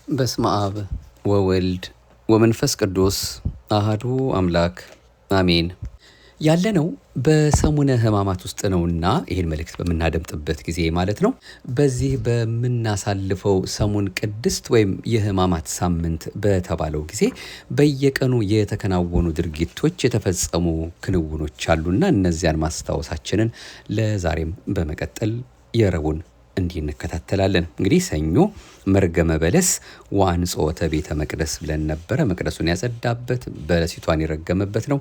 በስመ አብ ወወልድ ወመንፈስ ቅዱስ አሐዱ አምላክ አሜን። ያለነው በሰሙነ ሕማማት ውስጥ ነውና ይህን መልእክት በምናደምጥበት ጊዜ ማለት ነው። በዚህ በምናሳልፈው ሰሙን ቅድስት ወይም የሕማማት ሳምንት በተባለው ጊዜ በየቀኑ የተከናወኑ ድርጊቶች፣ የተፈጸሙ ክንውኖች አሉና እነዚያን ማስታወሳችንን ለዛሬም በመቀጠል የረቡን እንዲህ እንከታተላለን። እንግዲህ ሰኞ መርገመ በለስ ወአንጽሖተ ቤተ መቅደስ ብለን ነበረ። መቅደሱን ያጸዳበት በለሲቷን የረገመበት ነው።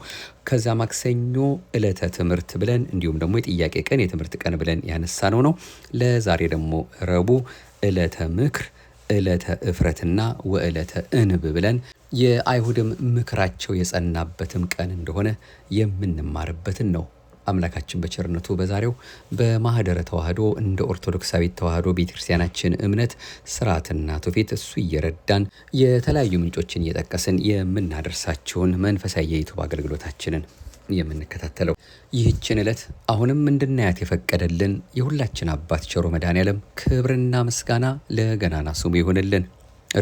ከዛ ማክሰኞ ዕለተ ትምህርት ብለን እንዲሁም ደግሞ የጥያቄ ቀን የትምህርት ቀን ብለን ያነሳነው ነው። ለዛሬ ደግሞ ረቡዕ ዕለተ ምክር ዕለተ እፍረትና ወዕለተ እንብ ብለን የአይሁድም ምክራቸው የጸናበትም ቀን እንደሆነ የምንማርበትን ነው። አምላካችን በቸርነቱ በዛሬው በማህደረ ተዋህዶ እንደ ኦርቶዶክሳዊት ተዋህዶ ቤተክርስቲያናችን እምነት ስርዓትና ትውፊት እሱ እየረዳን የተለያዩ ምንጮችን እየጠቀስን የምናደርሳችሁን መንፈሳዊ የዩቱብ አገልግሎታችንን የምንከታተለው ይህችን ዕለት አሁንም እንድናያት የፈቀደልን የሁላችን አባት ቸሩ መድኃኔዓለም ክብርና ምስጋና ለገናና ስሙ ይሁንልን።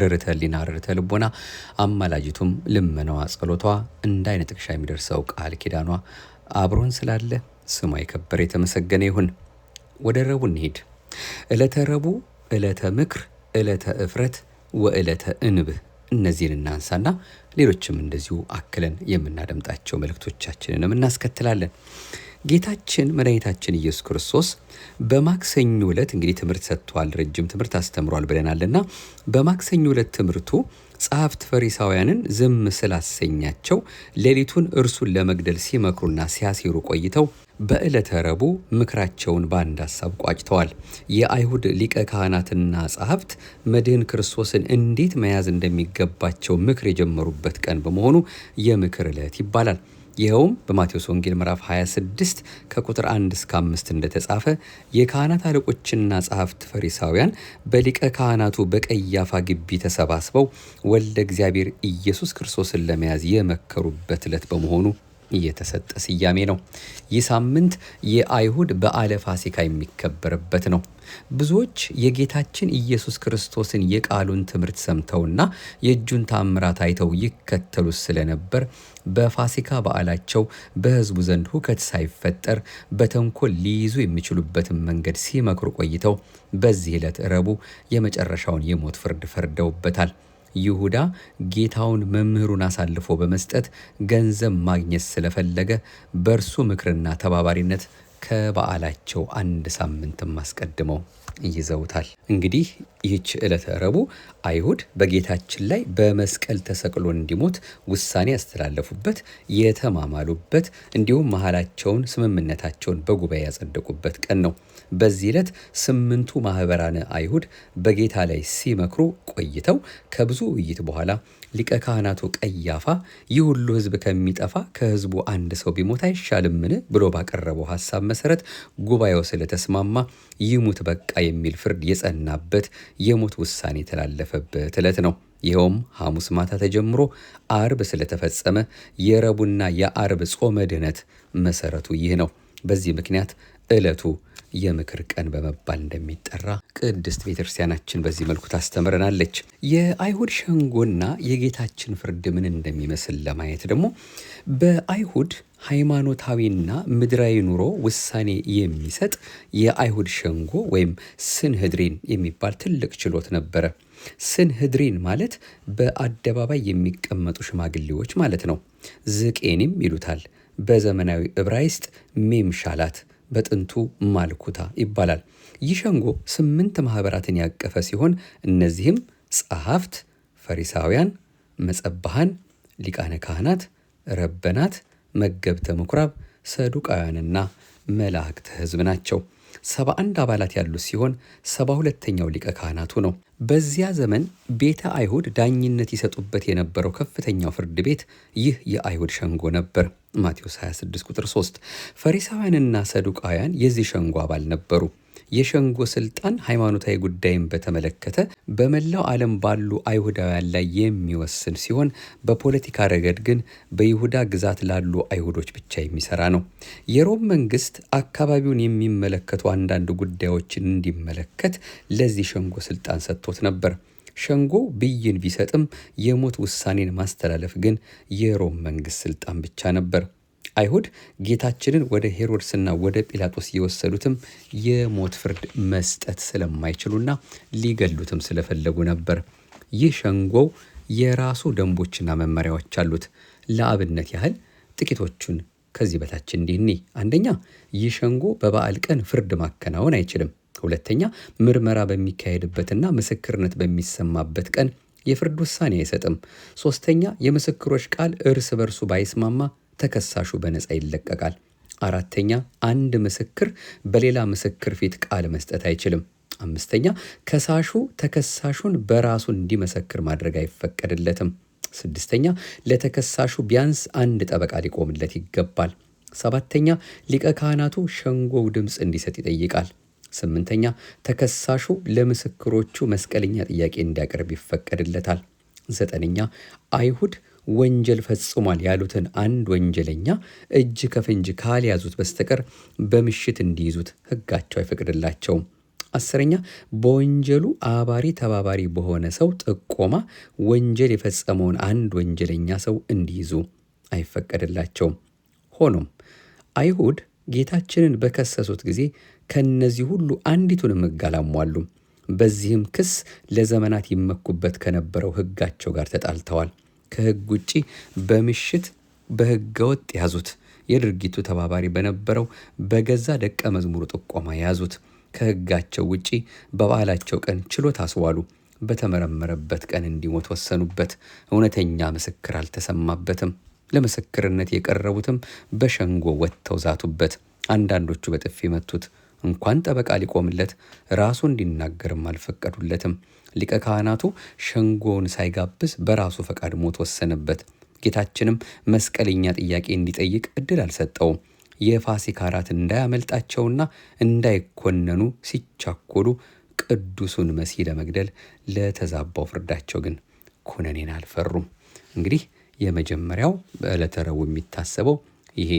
ርርተ ሕሊና ርርተ ልቦና አማላጅቱም ልመናዋ ጸሎቷ እንደ አይነ ጥቅሻ የሚደርሰው ቃል ኪዳኗ አብሮን ስላለ ስሟ የከበረ የተመሰገነ ይሁን። ወደ ረቡዕ እንሂድ። ዕለተ ረቡዕ ዕለተ ምክር ዕለተ እፍረት ወዕለተ እንብ እነዚህን እናንሳና ሌሎችም እንደዚሁ አክለን የምናደምጣቸው መልእክቶቻችንንም እናስከትላለን። ጌታችን መድኃኒታችን ኢየሱስ ክርስቶስ በማክሰኞ ዕለት እንግዲህ ትምህርት ሰጥቷል፣ ረጅም ትምህርት አስተምሯል ብለናልና በማክሰኞ ዕለት ትምህርቱ ጸሐፍት ፈሪሳውያንን ዝም ስላሰኛቸው ሌሊቱን እርሱን ለመግደል ሲመክሩና ሲያሴሩ ቆይተው በዕለተ ረቡዕ ምክራቸውን በአንድ ሐሳብ ቋጭተዋል። የአይሁድ ሊቀ ካህናትና ጸሐፍት መድህን ክርስቶስን እንዴት መያዝ እንደሚገባቸው ምክር የጀመሩበት ቀን በመሆኑ የምክር ዕለት ይባላል። ይኸውም በማቴዎስ ወንጌል ምዕራፍ 26 ከቁጥር 1 እስከ 5 እንደተጻፈ የካህናት አለቆችና ጸሐፍት ፈሪሳውያን በሊቀ ካህናቱ በቀያፋ ግቢ ተሰባስበው ወልደ እግዚአብሔር ኢየሱስ ክርስቶስን ለመያዝ የመከሩበት ዕለት በመሆኑ እየተሰጠ ስያሜ ነው። ይህ ሳምንት የአይሁድ በዓለ ፋሲካ የሚከበርበት ነው። ብዙዎች የጌታችን ኢየሱስ ክርስቶስን የቃሉን ትምህርት ሰምተውና የእጁን ታምራት አይተው ይከተሉት ስለነበር በፋሲካ በዓላቸው በሕዝቡ ዘንድ ሁከት ሳይፈጠር በተንኮል ሊይዙ የሚችሉበትን መንገድ ሲመክሩ ቆይተው በዚህ ዕለት ረቡዕ የመጨረሻውን የሞት ፍርድ ፈርደውበታል። ይሁዳ ጌታውን መምህሩን አሳልፎ በመስጠት ገንዘብ ማግኘት ስለፈለገ በእርሱ ምክርና ተባባሪነት ከበዓላቸው አንድ ሳምንትም አስቀድመው ይዘውታል። እንግዲህ ይህች ዕለተ ረቡዕ አይሁድ በጌታችን ላይ በመስቀል ተሰቅሎ እንዲሞት ውሳኔ ያስተላለፉበት፣ የተማማሉበት እንዲሁም መሐላቸውን ስምምነታቸውን በጉባኤ ያጸደቁበት ቀን ነው። በዚህ ዕለት 8ቱ ማኅበራነ አይሁድ በጌታ ላይ ሲመክሩ ቆይተው ከብዙ ውይይት በኋላ ሊቀ ካህናቱ ቀያፋ ይህ ሁሉ ሕዝብ ከሚጠፋ ከሕዝቡ አንድ ሰው ቢሞት አይሻልምን ብሎ ባቀረበው ሐሳብ መሰረት ጉባኤው ስለተስማማ ይሙት በቃ የሚል ፍርድ የጸናበት የሞት ውሳኔ የተላለፈበት ዕለት ነው። ይኸውም ሐሙስ ማታ ተጀምሮ አርብ ስለተፈጸመ የረቡዕና የአርብ ጾመ ድኅነት መሰረቱ ይህ ነው። በዚህ ምክንያት ዕለቱ የምክር ቀን በመባል እንደሚጠራ ቅድስት ቤተክርስቲያናችን በዚህ መልኩ ታስተምረናለች። የአይሁድ ሸንጎና የጌታችን ፍርድ ምን እንደሚመስል ለማየት ደግሞ በአይሁድ ሃይማኖታዊና ምድራዊ ኑሮ ውሳኔ የሚሰጥ የአይሁድ ሸንጎ ወይም ስንህድሪን የሚባል ትልቅ ችሎት ነበረ። ስንህድሪን ማለት በአደባባይ የሚቀመጡ ሽማግሌዎች ማለት ነው። ዝቄኒም ይሉታል። በዘመናዊ ዕብራይስጥ ሜምሻላት በጥንቱ ማልኩታ ይባላል። ይህ ሸንጎ 8 ማኅበራትን ያቀፈ ሲሆን እነዚህም ጸሐፍት፣ ፈሪሳውያን፣ መጸባሃን፣ ሊቃነ ካህናት፣ ረበናት፣ መገብተ ምኩራብ፣ ሰዱቃውያንና መላእክተ ሕዝብ ናቸው። 71 አባላት ያሉት ሲሆን 72ኛው ሊቀ ካህናቱ ነው። በዚያ ዘመን ቤተ አይሁድ ዳኝነት ይሰጡበት የነበረው ከፍተኛው ፍርድ ቤት ይህ የአይሁድ ሸንጎ ነበር። ማቴዎስ 26 ቁጥር 3። ፈሪሳውያንና ሰዱቃውያን የዚህ ሸንጎ አባል ነበሩ። የሸንጎ ስልጣን ሃይማኖታዊ ጉዳይን በተመለከተ በመላው ዓለም ባሉ አይሁዳውያን ላይ የሚወስን ሲሆን በፖለቲካ ረገድ ግን በይሁዳ ግዛት ላሉ አይሁዶች ብቻ የሚሰራ ነው። የሮም መንግስት አካባቢውን የሚመለከቱ አንዳንድ ጉዳዮችን እንዲመለከት ለዚህ ሸንጎ ስልጣን ሰጥቶት ነበር። ሸንጎ ብይን ቢሰጥም የሞት ውሳኔን ማስተላለፍ ግን የሮም መንግሥት ሥልጣን ብቻ ነበር። አይሁድ ጌታችንን ወደ ሄሮድስና ወደ ጲላጦስ የወሰዱትም የሞት ፍርድ መስጠት ስለማይችሉና ሊገሉትም ስለፈለጉ ነበር። ይህ ሸንጎው የራሱ ደንቦችና መመሪያዎች አሉት። ለአብነት ያህል ጥቂቶቹን ከዚህ በታች እንዲህ አንደኛ፣ ይህ ሸንጎ በበዓል ቀን ፍርድ ማከናወን አይችልም። ሁለተኛ፣ ምርመራ በሚካሄድበትና ምስክርነት በሚሰማበት ቀን የፍርድ ውሳኔ አይሰጥም። ሶስተኛ፣ የምስክሮች ቃል እርስ በርሱ ባይስማማ ተከሳሹ በነፃ ይለቀቃል። አራተኛ፣ አንድ ምስክር በሌላ ምስክር ፊት ቃል መስጠት አይችልም። አምስተኛ፣ ከሳሹ ተከሳሹን በራሱ እንዲመሰክር ማድረግ አይፈቀድለትም። ስድስተኛ፣ ለተከሳሹ ቢያንስ አንድ ጠበቃ ሊቆምለት ይገባል። ሰባተኛ፣ ሊቀ ካህናቱ ሸንጎው ድምፅ እንዲሰጥ ይጠይቃል። ስምንተኛ፣ ተከሳሹ ለምስክሮቹ መስቀለኛ ጥያቄ እንዲያቀርብ ይፈቀድለታል። ዘጠነኛ፣ አይሁድ ወንጀል ፈጽሟል ያሉትን አንድ ወንጀለኛ እጅ ከፍንጅ ካልያዙት በስተቀር በምሽት እንዲይዙት ሕጋቸው አይፈቅድላቸውም። አስረኛ፣ በወንጀሉ አባሪ ተባባሪ በሆነ ሰው ጥቆማ ወንጀል የፈጸመውን አንድ ወንጀለኛ ሰው እንዲይዙ አይፈቀድላቸውም። ሆኖም አይሁድ ጌታችንን በከሰሱት ጊዜ ከነዚህ ሁሉ አንዲቱንም ሕግ አላሟሉም። በዚህም ክስ ለዘመናት ይመኩበት ከነበረው ሕጋቸው ጋር ተጣልተዋል። ከሕግ ውጪ በምሽት በሕገ ወጥ ያዙት። የድርጊቱ ተባባሪ በነበረው በገዛ ደቀ መዝሙሩ ጥቆማ ያዙት። ከሕጋቸው ውጪ በበዓላቸው ቀን ችሎት አስዋሉ። በተመረመረበት ቀን እንዲሞት ወሰኑበት። እውነተኛ ምስክር አልተሰማበትም። ለምስክርነት የቀረቡትም በሸንጎ ወጥተው ዛቱበት። አንዳንዶቹ በጥፊ መቱት። እንኳን ጠበቃ ሊቆምለት ራሱ እንዲናገርም አልፈቀዱለትም። ሊቀ ካህናቱ ሸንጎውን ሳይጋብዝ በራሱ ፈቃድ ሞት ወሰነበት። ጌታችንም መስቀለኛ ጥያቄ እንዲጠይቅ እድል አልሰጠውም። የፋሲካ እራት እንዳያመልጣቸውና እንዳይኮነኑ ሲቻኮሉ ቅዱሱን መሲህ ለመግደል ለተዛባው ፍርዳቸው ግን ኩነኔን አልፈሩም። እንግዲህ የመጀመሪያው በዕለተ ረቡዕ የሚታሰበው ይሄ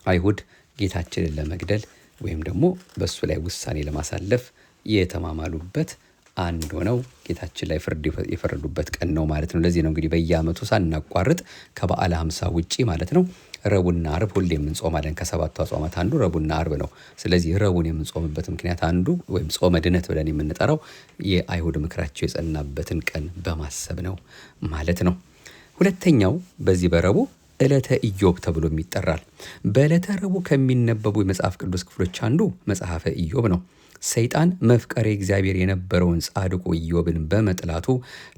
አይሁድ ጌታችንን ለመግደል ወይም ደግሞ በእሱ ላይ ውሳኔ ለማሳለፍ የተማማሉበት አንድ ሆነው ጌታችን ላይ ፍርድ የፈረዱበት ቀን ነው ማለት ነው። ለዚህ ነው እንግዲህ በየዓመቱ ሳናቋርጥ ከበዓለ ሃምሳ ውጪ ማለት ነው ረቡዕና ዓርብ ሁሌ የምንጾማለን። ከሰባቱ አጽዋማት አንዱ ረቡዕና ዓርብ ነው። ስለዚህ ረቡዕን የምንጾምበት ምክንያት አንዱ ወይም ጾመ ድነት ብለን የምንጠራው የአይሁድ ምክራቸው የጸናበትን ቀን በማሰብ ነው ማለት ነው። ሁለተኛው በዚህ በረቡዕ ዕለተ ኢዮብ ተብሎ ይጠራል። በዕለተ ረቡዕ ከሚነበቡ የመጽሐፍ ቅዱስ ክፍሎች አንዱ መጽሐፈ ኢዮብ ነው። ሰይጣን መፍቀሬ እግዚአብሔር የነበረውን ጻድቁ ኢዮብን በመጥላቱ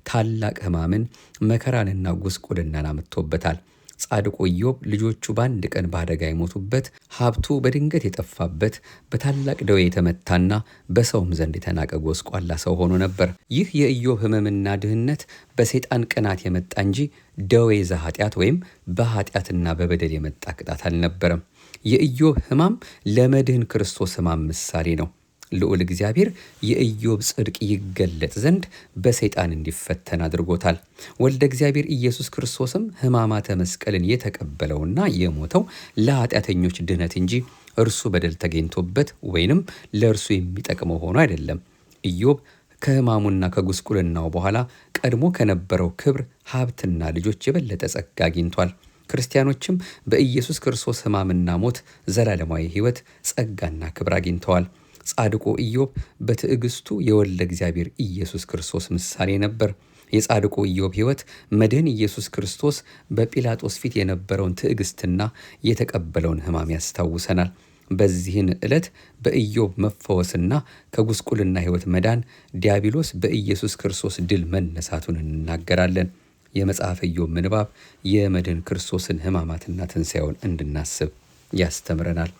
ታላቅ ሕማምን መከራንና ጉስቁልናን አምጥቶበታል። ጻድቁ ኢዮብ ልጆቹ በአንድ ቀን በአደጋ የሞቱበት፣ ሀብቱ በድንገት የጠፋበት፣ በታላቅ ደዌ የተመታና በሰውም ዘንድ የተናቀ ጎስቋላ ሰው ሆኖ ነበር። ይህ የኢዮብ ሕመምና ድህነት በሰይጣን ቅናት የመጣ እንጂ ደዌ ዘኃጢአት ወይም በኃጢአትና በበደል የመጣ ቅጣት አልነበረም። የኢዮብ ሕማም ለመድህን ክርስቶስ ሕማም ምሳሌ ነው። ልዑል እግዚአብሔር የኢዮብ ጽድቅ ይገለጥ ዘንድ በሰይጣን እንዲፈተን አድርጎታል። ወልደ እግዚአብሔር ኢየሱስ ክርስቶስም ሕማማተ መስቀልን የተቀበለውና የሞተው ለኃጢአተኞች ድህነት እንጂ እርሱ በደል ተገኝቶበት ወይንም ለእርሱ የሚጠቅመው ሆኖ አይደለም። ኢዮብ ከሕማሙና ከጉስቁልናው በኋላ ቀድሞ ከነበረው ክብር፣ ሀብትና ልጆች የበለጠ ጸጋ አግኝቷል። ክርስቲያኖችም በኢየሱስ ክርስቶስ ሕማምና ሞት ዘላለማዊ ሕይወት፣ ጸጋና ክብር አግኝተዋል። ጻድቁ ኢዮብ በትዕግስቱ የወልደ እግዚአብሔር ኢየሱስ ክርስቶስ ምሳሌ ነበር። የጻድቁ ኢዮብ ሕይወት መድህን ኢየሱስ ክርስቶስ በጲላጦስ ፊት የነበረውን ትዕግስትና የተቀበለውን ሕማም ያስታውሰናል። በዚህን ዕለት በኢዮብ መፈወስና ከጉስቁልና ሕይወት መዳን ዲያብሎስ በኢየሱስ ክርስቶስ ድል መነሳቱን እንናገራለን። የመጽሐፈ ኢዮብ ምንባብ የመድህን ክርስቶስን ሕማማትና ትንሣኤውን እንድናስብ ያስተምረናል።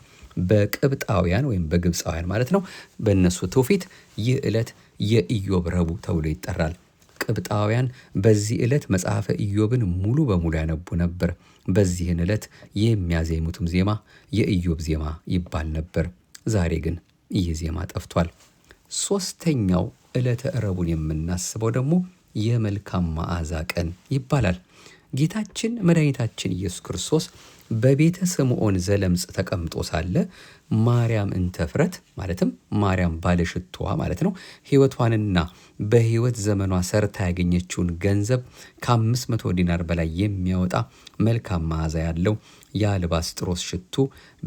በቅብጣውያን ወይም በግብፃውያን ማለት ነው፣ በእነሱ ትውፊት ይህ ዕለት የኢዮብ ረቡዕ ተብሎ ይጠራል። ቅብጣውያን በዚህ ዕለት መጽሐፈ ኢዮብን ሙሉ በሙሉ ያነቡ ነበር። በዚህን ዕለት የሚያዜሙትም ዜማ የኢዮብ ዜማ ይባል ነበር። ዛሬ ግን ይህ ዜማ ጠፍቷል። ሶስተኛው ዕለተ ረቡዕን የምናስበው ደግሞ የመልካም መዓዛ ቀን ይባላል። ጌታችን መድኃኒታችን ኢየሱስ ክርስቶስ በቤተ ስምዖን ዘለምጽ ተቀምጦ ሳለ ማርያም እንተፍረት ማለትም ማርያም ባለሽቶዋ ማለት ነው ሕይወቷንና በሕይወት ዘመኗ ሰርታ ያገኘችውን ገንዘብ ከ500 ዲናር በላይ የሚያወጣ መልካም መዓዛ ያለው የአልባስጥሮስ ሽቱ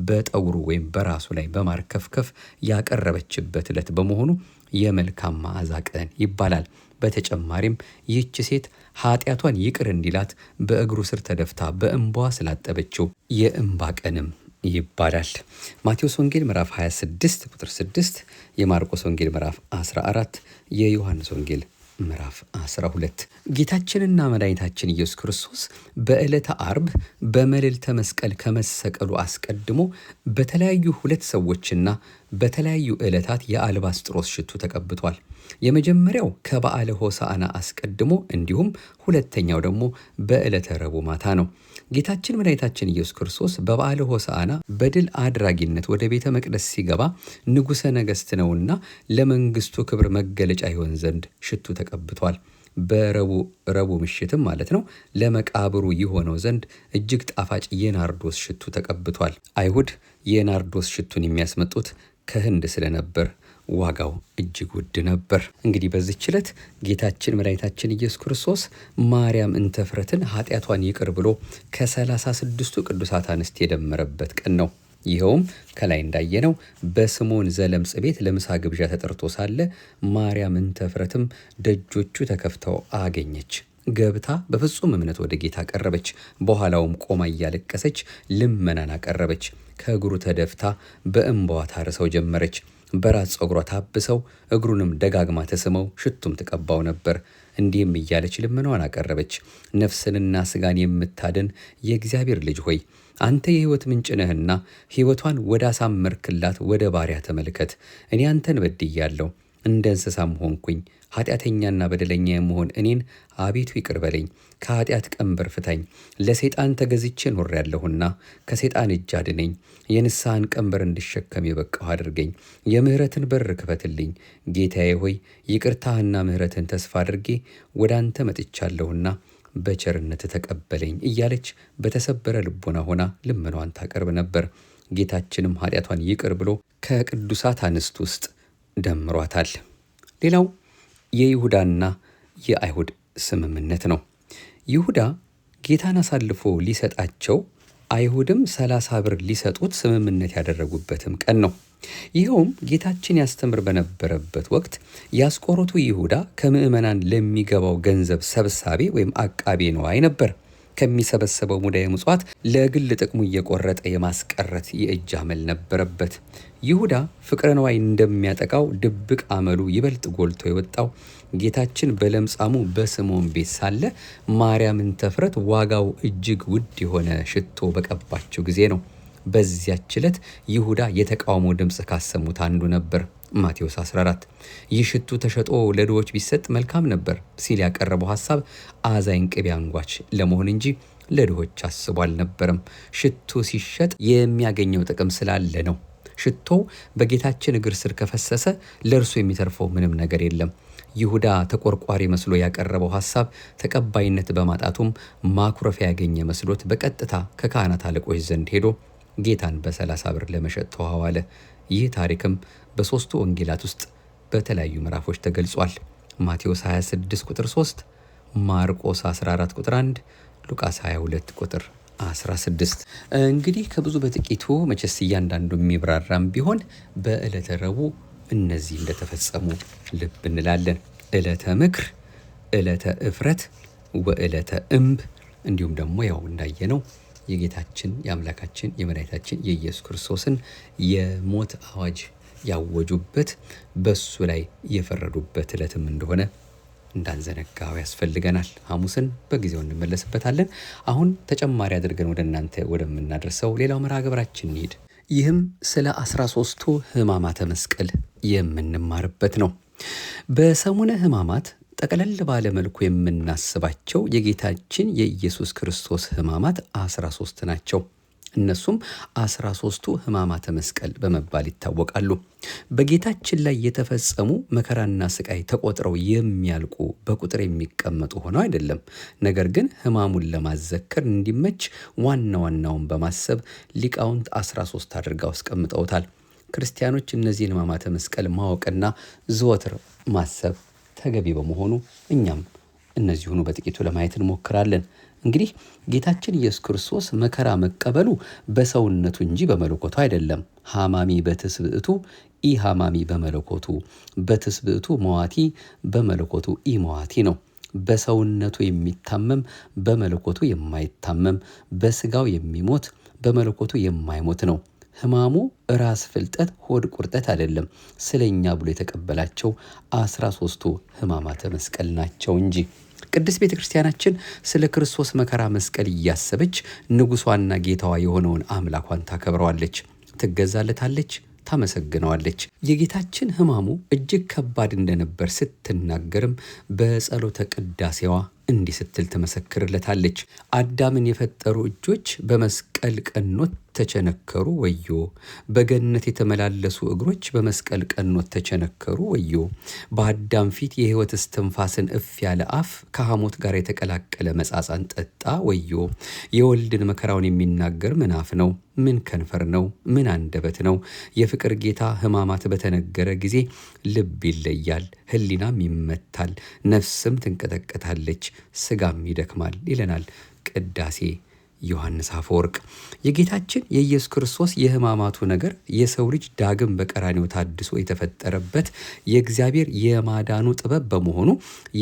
በጠውሩ ወይም በራሱ ላይ በማርከፍከፍ ያቀረበችበት ዕለት በመሆኑ የመልካም መዓዛ ቀን ይባላል። በተጨማሪም ይህች ሴት ኃጢአቷን ይቅር እንዲላት በእግሩ ስር ተደፍታ በእንባዋ ስላጠበችው የእንባ ቀንም ይባላል። ማቴዎስ ወንጌል ምዕራፍ 26 ቁጥር 6፣ የማርቆስ ወንጌል ምዕራፍ 14፣ የዮሐንስ ወንጌል ምዕራፍ 12። ጌታችንና መድኃኒታችን ኢየሱስ ክርስቶስ በዕለተ አርብ በመልዕልተ መስቀል ከመሰቀሉ አስቀድሞ በተለያዩ 2 ሰዎችና በተለያዩ ዕለታት የአልባስጥሮስ ሽቱ ተቀብቷል። የመጀመሪያው ከበዓለ ሆሳዕና አስቀድሞ እንዲሁም ሁለተኛው ደግሞ በዕለተ ረቡዕ ማታ ነው። ጌታችን መድኃኒታችን ኢየሱስ ክርስቶስ በበዓለ ሆሳዕና በድል አድራጊነት ወደ ቤተ መቅደስ ሲገባ ንጉሠ ነገሥት ነውና ለመንግሥቱ ክብር መገለጫ ይሆን ዘንድ ሽቱ ተቀብቷል። በረቡዕ ምሽትም ማለት ነው ለመቃብሩ ይሆነው ዘንድ እጅግ ጣፋጭ የናርዶስ ሽቱ ተቀብቷል። አይሁድ የናርዶስ ሽቱን የሚያስመጡት ከህንድ ስለነበር ዋጋው እጅግ ውድ ነበር። እንግዲህ በዚህች ዕለት ጌታችን መድኃኒታችን ኢየሱስ ክርስቶስ ማርያም እንተፍረትን ኃጢአቷን ይቅር ብሎ ከ36ቱ ቅዱሳት አንስት የደመረበት ቀን ነው። ይኸውም ከላይ እንዳየነው በስምዖን ዘለምጽ ቤት ለምሳ ግብዣ ተጠርቶ ሳለ ማርያም እንተፍረትም ደጆቹ ተከፍተው አገኘች። ገብታ በፍጹም እምነት ወደ ጌታ ቀረበች። በኋላውም ቆማ እያለቀሰች ልመናን አቀረበች። ከእግሩ ተደፍታ በእንባዋ ታርሰው ጀመረች። በራስ ጸጉሯ ታብሰው እግሩንም ደጋግማ ተስመው ሽቱም ትቀባው ነበር። እንዲህም እያለች ልመናዋን አቀረበች። ነፍስንና ስጋን የምታድን የእግዚአብሔር ልጅ ሆይ አንተ የሕይወት ምንጭ ነህና ሕይወቷን ወደ አሳመርክላት ወደ ባሪያ ተመልከት። እኔ አንተን በድያለሁ፣ እንደ እንስሳም ሆንኩኝ። ኃጢአተኛና በደለኛ የመሆን እኔን አቤቱ ይቅር በለኝ፣ ከኃጢአት ቀንበር ፍታኝ። ለሰይጣን ተገዝቼ ኖሬያለሁና ከሰይጣን እጅ አድነኝ። የንስሐን ቀንበር እንድሸከም የበቃሁ አድርገኝ። የምህረትን በር ክፈትልኝ። ጌታዬ ሆይ ይቅርታህና ምህረትን ተስፋ አድርጌ ወደ አንተ መጥቻለሁና በቸርነት ተቀበለኝ እያለች በተሰበረ ልቦና ሆና ልመናዋን ታቀርብ ነበር። ጌታችንም ኃጢአቷን ይቅር ብሎ ከቅዱሳት አንስት ውስጥ ደምሯታል። ሌላው የይሁዳና የአይሁድ ስምምነት ነው። ይሁዳ ጌታን አሳልፎ ሊሰጣቸው አይሁድም 30 ብር ሊሰጡት ስምምነት ያደረጉበትም ቀን ነው። ይኸውም ጌታችን ያስተምር በነበረበት ወቅት የአስቆሮቱ ይሁዳ ከምዕመናን ለሚገባው ገንዘብ ሰብሳቢ ወይም አቃቤ ነዋይ ነበር። ከሚሰበሰበው ሙዳየ ምጽዋት ለግል ጥቅሙ እየቆረጠ የማስቀረት የእጅ አመል ነበረበት። ይሁዳ ፍቅረ ነዋይ እንደሚያጠቃው ድብቅ አመሉ ይበልጥ ጎልቶ የወጣው ጌታችን በለምጻሙ በስምዖን ቤት ሳለ ማርያም እንተፍረት ዋጋው እጅግ ውድ የሆነ ሽቶ በቀባቸው ጊዜ ነው። በዚያች ዕለት ይሁዳ የተቃውሞ ድምፅ ካሰሙት አንዱ ነበር። ማቴዎስ 14 ይህ ሽቱ ተሸጦ ለድሆች ቢሰጥ መልካም ነበር ሲል ያቀረበው ሐሳብ አዛኝ ቅቤ አንጓች ለመሆን እንጂ ለድሆች አስቦ አልነበረም። ሽቱ ሲሸጥ የሚያገኘው ጥቅም ስላለ ነው። ሽቶው በጌታችን እግር ስር ከፈሰሰ ለእርሱ የሚተርፈው ምንም ነገር የለም። ይሁዳ ተቆርቋሪ መስሎ ያቀረበው ሐሳብ ተቀባይነት በማጣቱም ማኩረፊያ ያገኘ መስሎት በቀጥታ ከካህናት አለቆች ዘንድ ሄዶ ጌታን በ30 ብር ለመሸጥ ተዋዋለ። ይህ ታሪክም በ3ቱ ወንጌላት ውስጥ በተለያዩ ምዕራፎች ተገልጿል። ማቴዎስ 26 ቁጥር 3፣ ማርቆስ 14 ቁጥር 1፣ ሉቃስ 22 ቁጥር 16። እንግዲህ ከብዙ በጥቂቱ መቼስ እያንዳንዱ የሚብራራም ቢሆን በዕለተ ረቡዕ እነዚህ እንደተፈጸሙ ልብ እንላለን። ዕለተ ምክር፣ ዕለተ እፍረት ወዕለተ እምብ እንዲሁም ደግሞ ያው እንዳየነው የጌታችን የአምላካችን የመድኃኒታችን የኢየሱስ ክርስቶስን የሞት አዋጅ ያወጁበት በሱ ላይ የፈረዱበት ዕለትም እንደሆነ እንዳንዘነጋው ያስፈልገናል። ሐሙስን በጊዜው እንመለስበታለን። አሁን ተጨማሪ አድርገን ወደ እናንተ ወደምናደርሰው ሌላው መርሃ ግብራችን እንሂድ። ይህም ስለ 13ቱ ሕማማተ መስቀል የምንማርበት ነው። በሰሙነ ሕማማት ጠቅለል ባለ መልኩ የምናስባቸው የጌታችን የኢየሱስ ክርስቶስ ሕማማት 13 ናቸው። እነሱም 13ቱ ሕማማተ መስቀል በመባል ይታወቃሉ። በጌታችን ላይ የተፈጸሙ መከራና ስቃይ ተቆጥረው የሚያልቁ በቁጥር የሚቀመጡ ሆነው አይደለም። ነገር ግን ሕማሙን ለማዘከር እንዲመች ዋና ዋናውን በማሰብ ሊቃውንት 13 አድርገው አስቀምጠውታል። ክርስቲያኖች እነዚህን ሕማማተ መስቀል ማወቅና ዘወትር ማሰብ ተገቢ በመሆኑ እኛም እነዚሁኑ በጥቂቱ ለማየት እንሞክራለን። እንግዲህ ጌታችን ኢየሱስ ክርስቶስ መከራ መቀበሉ በሰውነቱ እንጂ በመለኮቱ አይደለም። ሐማሚ በትስብእቱ ኢ ሐማሚ በመለኮቱ፣ በትስብእቱ መዋቲ በመለኮቱ ኢ መዋቲ ነው። በሰውነቱ የሚታመም በመለኮቱ የማይታመም፣ በስጋው የሚሞት በመለኮቱ የማይሞት ነው። ሕማሙ ራስ ፍልጠት ሆድ ቁርጠት አይደለም፣ ስለኛ ብሎ የተቀበላቸው 13ቱ ሕማማተ መስቀል ናቸው እንጂ። ቅድስት ቤተ ክርስቲያናችን ስለ ክርስቶስ መከራ መስቀል እያሰበች ንጉሷና ጌታዋ የሆነውን አምላኳን ታከብረዋለች፣ ትገዛለታለች፣ ታመሰግነዋለች። የጌታችን ሕማሙ እጅግ ከባድ እንደነበር ስትናገርም በጸሎተ ቅዳሴዋ እንዲህ ስትል ትመሰክርለታለች። አዳምን የፈጠሩ እጆች በመስቀል ቀኖት ተቸነከሩ ወዮ፣ በገነት የተመላለሱ እግሮች በመስቀል ቀኖት ተቸነከሩ ወዮ። በአዳም ፊት የሕይወት እስትንፋስን እፍ ያለ አፍ ከሐሞት ጋር የተቀላቀለ መጻጻን ጠጣ ወዮ። የወልድን መከራውን የሚናገር ምን አፍ ነው? ምን ከንፈር ነው? ምን አንደበት ነው? የፍቅር ጌታ ሕማማት በተነገረ ጊዜ ልብ ይለያል፣ ሕሊናም ይመታል፣ ነፍስም ትንቀጠቀጣለች፣ ስጋም ይደክማል ይለናል ቅዳሴ ዮሐንስ አፈወርቅ። የጌታችን የኢየሱስ ክርስቶስ የሕማማቱ ነገር የሰው ልጅ ዳግም በቀራንዮ ታድሶ የተፈጠረበት የእግዚአብሔር የማዳኑ ጥበብ በመሆኑ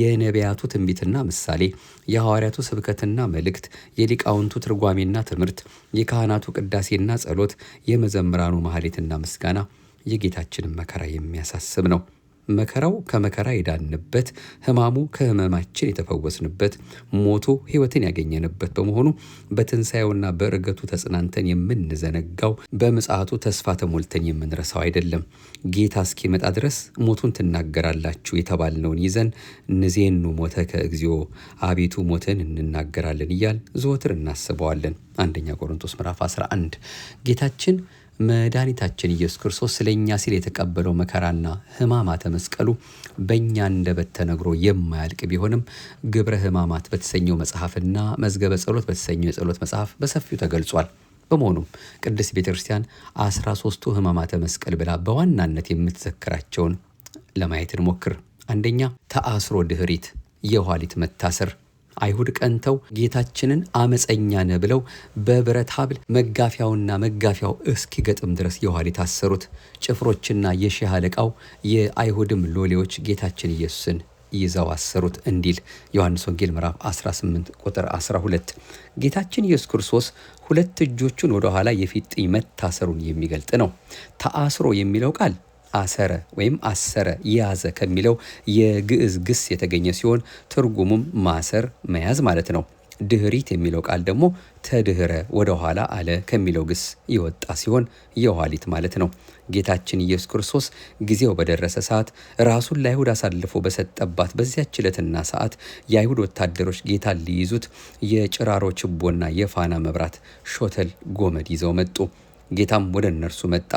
የነቢያቱ ትንቢትና ምሳሌ፣ የሐዋርያቱ ስብከትና መልእክት፣ የሊቃውንቱ ትርጓሜና ትምህርት፣ የካህናቱ ቅዳሴና ጸሎት፣ የመዘምራኑ ማህሌትና ምስጋና የጌታችንን መከራ የሚያሳስብ ነው። መከራው ከመከራ የዳንበት፣ ሕማሙ ከሕመማችን የተፈወስንበት፣ ሞቱ ሕይወትን ያገኘንበት በመሆኑ በትንሣኤውና በዕርገቱ ተጽናንተን የምንዘነጋው፣ በምጽአቱ ተስፋ ተሞልተን የምንረሳው አይደለም። ጌታ እስኪመጣ ድረስ ሞቱን ትናገራላችሁ የተባልነውን ይዘን ንዜኑ ሞተከ እግዚኦ፣ አቤቱ ሞትን እንናገራለን እያል ዘወትር እናስበዋለን። አንደኛ ቆሮንቶስ ምዕራፍ 11 ጌታችን መድኃኒታችን ኢየሱስ ክርስቶስ ስለኛ ሲል የተቀበለው መከራና ሕማማተ መስቀሉ በእኛ አንደበት ተነግሮ የማያልቅ ቢሆንም ግብረ ሕማማት በተሰኘው መጽሐፍና መዝገበ ጸሎት በተሰኘው የጸሎት መጽሐፍ በሰፊው ተገልጿል። በመሆኑም ቅድስት ቤተ ክርስቲያን 13ቱ ሕማማተ መስቀል ብላ በዋናነት የምትዘክራቸውን ለማየት እንሞክር። አንደኛ ተአስሮ ድኅሪት፣ የኋሊት መታሰር። አይሁድ ቀንተው ጌታችንን አመፀኛ ነህ ብለው በብረት ሐብል መጋፊያውና መጋፊያው እስኪገጥም ድረስ የኋሊት አሰሩት። ጭፍሮችና የሺህ አለቃው የአይሁድም ሎሌዎች ጌታችን ኢየሱስን ይዘው አሰሩት እንዲል ዮሐንስ ወንጌል ምዕራፍ 18 ቁጥር 12። ጌታችን ኢየሱስ ክርስቶስ ሁለት እጆቹን ወደ ኋላ የፊጥኝ መታሰሩን የሚገልጥ ነው። ተአስሮ የሚለው ቃል አሰረ ወይም አሰረ ያዘ ከሚለው የግዕዝ ግስ የተገኘ ሲሆን ትርጉሙም ማሰር መያዝ ማለት ነው። ድኅሪት የሚለው ቃል ደግሞ ተድኅረ ወደ ኋላ አለ ከሚለው ግስ የወጣ ሲሆን የኋሊት ማለት ነው። ጌታችን ኢየሱስ ክርስቶስ ጊዜው በደረሰ ሰዓት ራሱን ለአይሁድ አሳልፎ በሰጠባት በዚያች ዕለትና ሰዓት የአይሁድ ወታደሮች ጌታን ሊይዙት የጭራሮ ችቦና የፋና መብራት ሾተል ጎመድ ይዘው መጡ። ጌታም ወደ እነርሱ መጣ።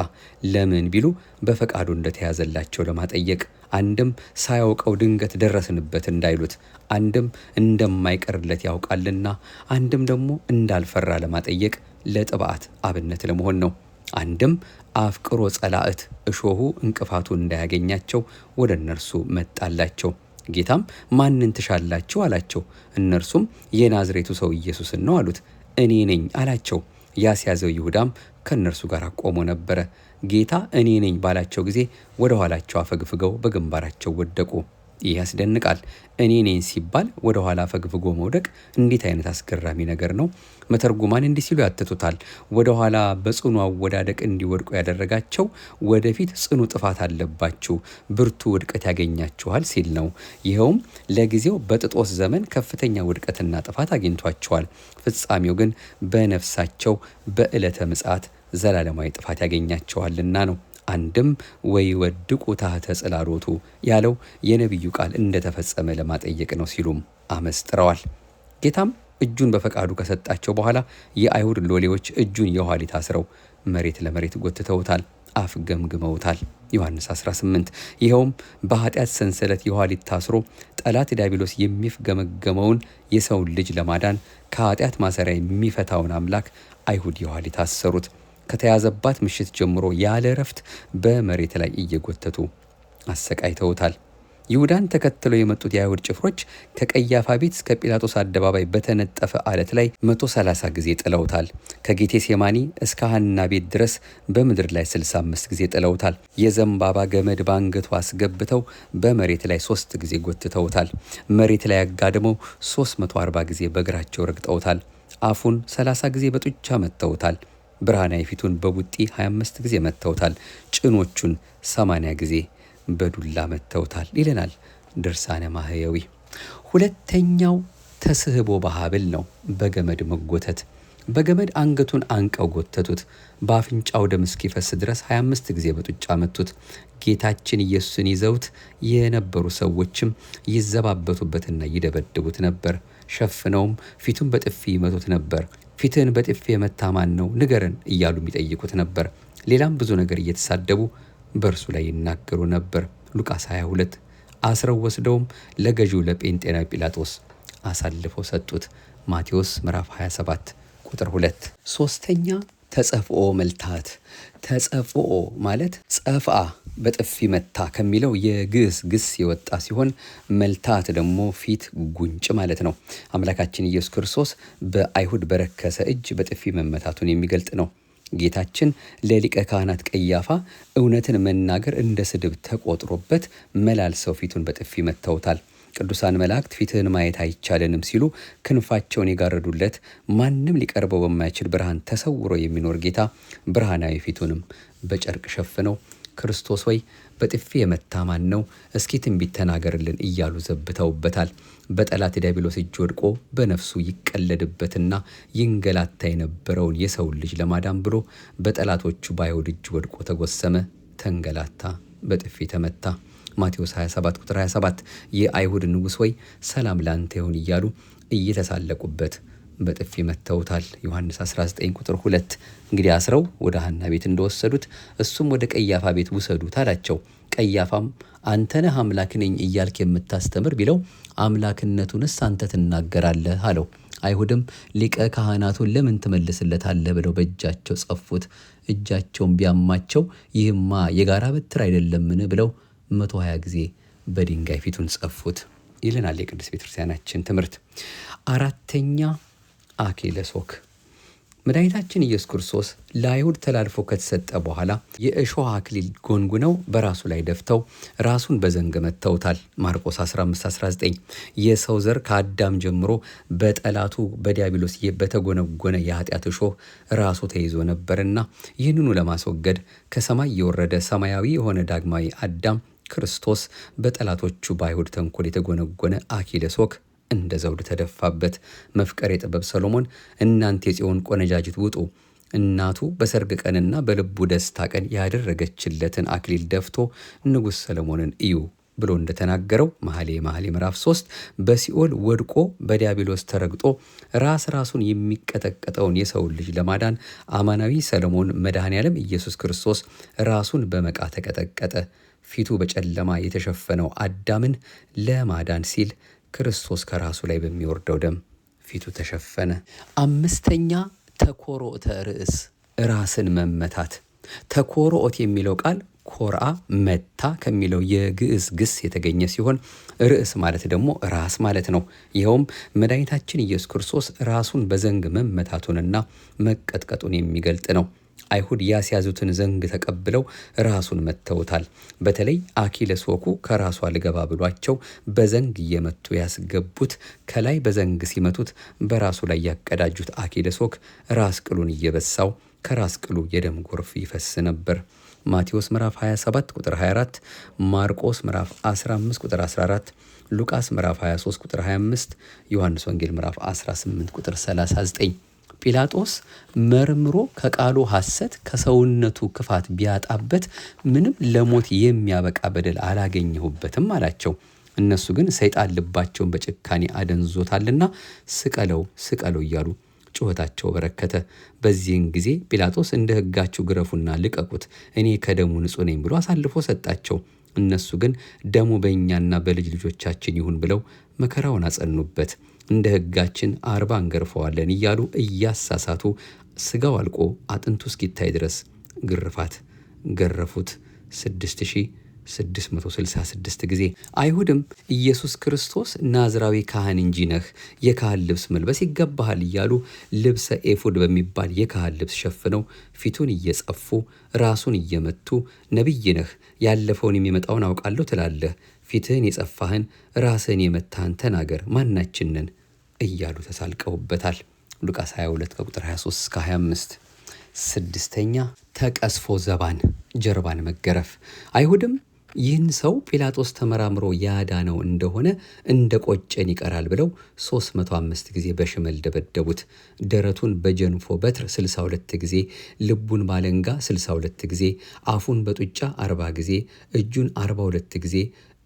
ለምን ቢሉ በፈቃዱ እንደተያዘላቸው ለማጠየቅ፣ አንድም ሳያውቀው ድንገት ደረስንበት እንዳይሉት፣ አንድም እንደማይቀርለት ያውቃልና፣ አንድም ደግሞ እንዳልፈራ ለማጠየቅ ለጥብዓት አብነት ለመሆን ነው። አንድም አፍቅሮ ጸላእት እሾሁ እንቅፋቱ እንዳያገኛቸው ወደ እነርሱ መጣላቸው። ጌታም ማንን ትሻላችሁ አላቸው። እነርሱም የናዝሬቱ ሰው ኢየሱስን ነው አሉት። እኔ ነኝ አላቸው። ያስያዘው ይሁዳም ከእነርሱ ጋር ቆሞ ነበረ። ጌታ እኔ ነኝ ባላቸው ጊዜ ወደ ኋላቸው አፈግፍገው በግንባራቸው ወደቁ። ይህ ያስደንቃል። እኔ ነኝ ሲባል ወደ ኋላ አፈግፍጎ መውደቅ እንዴት አይነት አስገራሚ ነገር ነው! መተርጉማን እንዲህ ሲሉ ያትቱታል። ወደ ኋላ በጽኑ አወዳደቅ እንዲወድቁ ያደረጋቸው ወደፊት ጽኑ ጥፋት አለባችሁ፣ ብርቱ ውድቀት ያገኛችኋል ሲል ነው። ይኸውም ለጊዜው በጥጦስ ዘመን ከፍተኛ ውድቀትና ጥፋት አግኝቷቸዋል። ፍጻሜው ግን በነፍሳቸው በዕለተ ምጽአት ዘላለማዊ ጥፋት ያገኛቸዋልና ነው። አንድም ወይ ወድቁ ታህተ ጽላሎቱ ያለው የነቢዩ ቃል እንደተፈጸመ ለማጠየቅ ነው ሲሉም አመስጥረዋል። ጌታም እጁን በፈቃዱ ከሰጣቸው በኋላ የአይሁድ ሎሌዎች እጁን የኋሊት አስረው መሬት ለመሬት ጎትተውታል፣ አፍ ገምግመውታል። ዮሐንስ 18 ይኸውም በኃጢአት ሰንሰለት የኋሊት ታስሮ ጠላት ዲያብሎስ የሚፍገመገመውን የሰውን ልጅ ለማዳን ከኃጢአት ማሰሪያ የሚፈታውን አምላክ አይሁድ የኋሊት አሰሩት። ከተያዘባት ምሽት ጀምሮ ያለ እረፍት በመሬት ላይ እየጎተቱ አሰቃይተውታል። ይሁዳን ተከትለው የመጡት የአይሁድ ጭፍሮች ከቀያፋ ቤት እስከ ጲላጦስ አደባባይ በተነጠፈ አለት ላይ 130 ጊዜ ጥለውታል። ከጌቴ ሴማኒ እስከ ሐና ቤት ድረስ በምድር ላይ 65 ጊዜ ጥለውታል። የዘንባባ ገመድ በአንገቱ አስገብተው በመሬት ላይ 3 ጊዜ ጎትተውታል። መሬት ላይ አጋድመው 340 ጊዜ በእግራቸው ረግጠውታል። አፉን 30 ጊዜ በጡጫ መተውታል። ብርሃናዊ ፊቱን በቡጢ 25 ጊዜ መተውታል። ጭኖቹን 80 ጊዜ በዱላ መተውታል ይለናል ድርሳነ ማህየዊ። ሁለተኛው ተስህቦ በሐብል ነው፣ በገመድ መጎተት። በገመድ አንገቱን አንቀው ጎተቱት። በአፍንጫው ደም እስኪፈስ ድረስ 25 ጊዜ በጡጫ መቱት። ጌታችን ኢየሱስን ይዘውት የነበሩ ሰዎችም ይዘባበቱበትና ይደበድቡት ነበር። ሸፍነውም ፊቱን በጥፊ ይመቱት ነበር። ፊትን በጥፊ የመታ ማን ነው ንገረን እያሉ የሚጠይቁት ነበር። ሌላም ብዙ ነገር እየተሳደቡ በእርሱ ላይ ይናገሩ ነበር። ሉቃስ 22 አስረው ወስደውም ለገዢው ለጴንጤናዊ ጲላጦስ አሳልፈው ሰጡት። ማቴዎስ ምዕራፍ 27 ቁጥር 2። ሶስተኛ ተጸፍኦ መልታት። ተጸፍኦ ማለት ጸፍአ በጥፊ መታ ከሚለው የግዕዝ ግስ የወጣ ሲሆን መልታት ደግሞ ፊት፣ ጉንጭ ማለት ነው። አምላካችን ኢየሱስ ክርስቶስ በአይሁድ በረከሰ እጅ በጥፊ መመታቱን የሚገልጥ ነው። ጌታችን ለሊቀ ካህናት ቀያፋ እውነትን መናገር እንደ ስድብ ተቆጥሮበት መላልሰው ፊቱን በጥፊ መተውታል። ቅዱሳን መላእክት ፊትህን ማየት አይቻለንም ሲሉ ክንፋቸውን የጋረዱለት ማንም ሊቀርበው በማይችል ብርሃን ተሰውሮ የሚኖር ጌታ ብርሃናዊ ፊቱንም በጨርቅ ሸፍነው ክርስቶስ ሆይ በጥፊ የመታ ማን ነው? እስኪ ትንቢት ተናገርልን እያሉ ዘብተውበታል። በጠላት ዲያብሎስ እጅ ወድቆ በነፍሱ ይቀለድበትና ይንገላታ የነበረውን የሰውን ልጅ ለማዳን ብሎ በጠላቶቹ በአይሁድ እጅ ወድቆ ተጎሰመ፣ ተንገላታ፣ በጥፊ ተመታ። ማቴዎስ 27 ቁጥር 27 የአይሁድ ንጉሥ ሆይ ሰላም ላንተ ይሁን እያሉ እየተሳለቁበት በጥፊ መተውታል። ዮሐንስ 19 ቁጥር 2 እንግዲህ አስረው ወደ ሐና ቤት እንደወሰዱት እሱም ወደ ቀያፋ ቤት ውሰዱት አላቸው። ቀያፋም አንተ ነህ አምላክ ነኝ እያልክ የምታስተምር ቢለው አምላክነቱንስ አንተ ትናገራለህ አለው። አይሁድም ሊቀ ካህናቱን ለምን ትመልስለታለህ ብለው በእጃቸው ጸፉት። እጃቸውን ቢያማቸው ይህማ የጋራ በትር አይደለምን ብለው 120 ጊዜ በድንጋይ ፊቱን ጸፉት ይለናል የቅዱስ ቤተክርስቲያናችን ትምህርት። አራተኛ አክሊለ ሦክ። መድኃኒታችን ኢየሱስ ክርስቶስ ለአይሁድ ተላልፎ ከተሰጠ በኋላ የእሾህ አክሊል ጎንጉነው በራሱ ላይ ደፍተው ራሱን በዘንግ መተውታል። ማርቆስ 15:19 የሰው ዘር ከአዳም ጀምሮ በጠላቱ በዲያብሎስ በተጎነጎነ የኃጢአት እሾህ ራሱ ተይዞ ነበርና ይህንኑ ለማስወገድ ከሰማይ የወረደ ሰማያዊ የሆነ ዳግማዊ አዳም ክርስቶስ በጠላቶቹ በአይሁድ ተንኮል የተጎነጎነ አክሊለ ሦክ እንደ ዘውድ ተደፋበት። መፍቀሬ ጥበብ ሰሎሞን እናንተ የጽዮን ቆነጃጅት ውጡ፣ እናቱ በሰርግ ቀንና በልቡ ደስታ ቀን ያደረገችለትን አክሊል ደፍቶ ንጉሥ ሰሎሞንን እዩ ብሎ እንደተናገረው መኃልየ ምዕራፍ 3 በሲኦል ወድቆ በዲያብሎስ ተረግጦ ራሱን የሚቀጠቀጠውን የሰውን ልጅ ለማዳን አማናዊ ሰሎሞን መድኃኔ ዓለም ኢየሱስ ክርስቶስ ራሱን በመቃ ተቀጠቀጠ። ፊቱ በጨለማ የተሸፈነው አዳምን ለማዳን ሲል ክርስቶስ ከራሱ ላይ በሚወርደው ደም ፊቱ ተሸፈነ። አምስተኛ ተኮሮተ ርእስ፣ ራስን መመታት። ተኮሮት የሚለው ቃል ኮርአ መታ ከሚለው የግዕዝ ግስ የተገኘ ሲሆን ርእስ ማለት ደግሞ ራስ ማለት ነው። ይኸውም መድኃኒታችን ኢየሱስ ክርስቶስ ራሱን በዘንግ መመታቱንና መቀጥቀጡን የሚገልጥ ነው። አይሁድ ያስያዙትን ዘንግ ተቀብለው ራሱን መተውታል። በተለይ አክሊለ ሦኩ ከራሱ አልገባ ብሏቸው በዘንግ እየመቱ ያስገቡት፣ ከላይ በዘንግ ሲመቱት በራሱ ላይ ያቀዳጁት አክሊለ ሦክ ራስ ቅሉን እየበሳው ከራስ ቅሉ የደም ጎርፍ ይፈስ ነበር። ማቴዎስ ምዕራፍ 27 ቁጥር 24፣ ማርቆስ ምዕራፍ 15 ቁጥር 14፣ ሉቃስ ምዕራፍ 23 ቁጥር 25፣ ዮሐንስ ወንጌል ምዕራፍ 18 ቁጥር 39። ጲላጦስ መርምሮ ከቃሉ ሐሰት ከሰውነቱ ክፋት ቢያጣበት ምንም ለሞት የሚያበቃ በደል አላገኘሁበትም አላቸው። እነሱ ግን ሰይጣን ልባቸውን በጭካኔ አደንዞታልና ስቀለው ስቀለው እያሉ ጩኸታቸው በረከተ። በዚህን ጊዜ ጲላጦስ እንደ ሕጋችሁ ግረፉና ልቀቁት፣ እኔ ከደሙ ንጹሕ ነኝ ብሎ አሳልፎ ሰጣቸው። እነሱ ግን ደሙ በእኛና በልጅ ልጆቻችን ይሁን ብለው መከራውን አጸኑበት። እንደ ሕጋችን 40 እንገርፈዋለን እያሉ እያሳሳቱ ስጋው አልቆ አጥንቱ እስኪታይ ድረስ ግርፋት ገረፉት 6666 ጊዜ። አይሁድም ኢየሱስ ክርስቶስ ናዝራዊ ካህን እንጂ ነህ፣ የካህን ልብስ መልበስ ይገባሃል እያሉ ልብሰ ኤፉድ በሚባል የካህን ልብስ ሸፍነው ፊቱን እየጸፉ ራሱን እየመቱ ነቢይ ነህ፣ ያለፈውን የሚመጣውን አውቃለሁ ትላለህ፣ ፊትህን የጸፋህን ራስህን የመታህን ተናገር፣ ማናችንን እያሉ ተሳልቀውበታል። ሉቃስ 22 ከቁጥር 23 እስከ 25። ስድስተኛ ተቀስፎ ዘባን ጀርባን መገረፍ። አይሁድም ይህን ሰው ጲላጦስ ተመራምሮ ያዳነው እንደሆነ እንደ ቆጨን ይቀራል ብለው 305 ጊዜ በሽመል ደበደቡት። ደረቱን በጀንፎ በትር 62 ጊዜ፣ ልቡን ባለንጋ 62 ጊዜ፣ አፉን በጡጫ 40 ጊዜ፣ እጁን 42 ጊዜ፣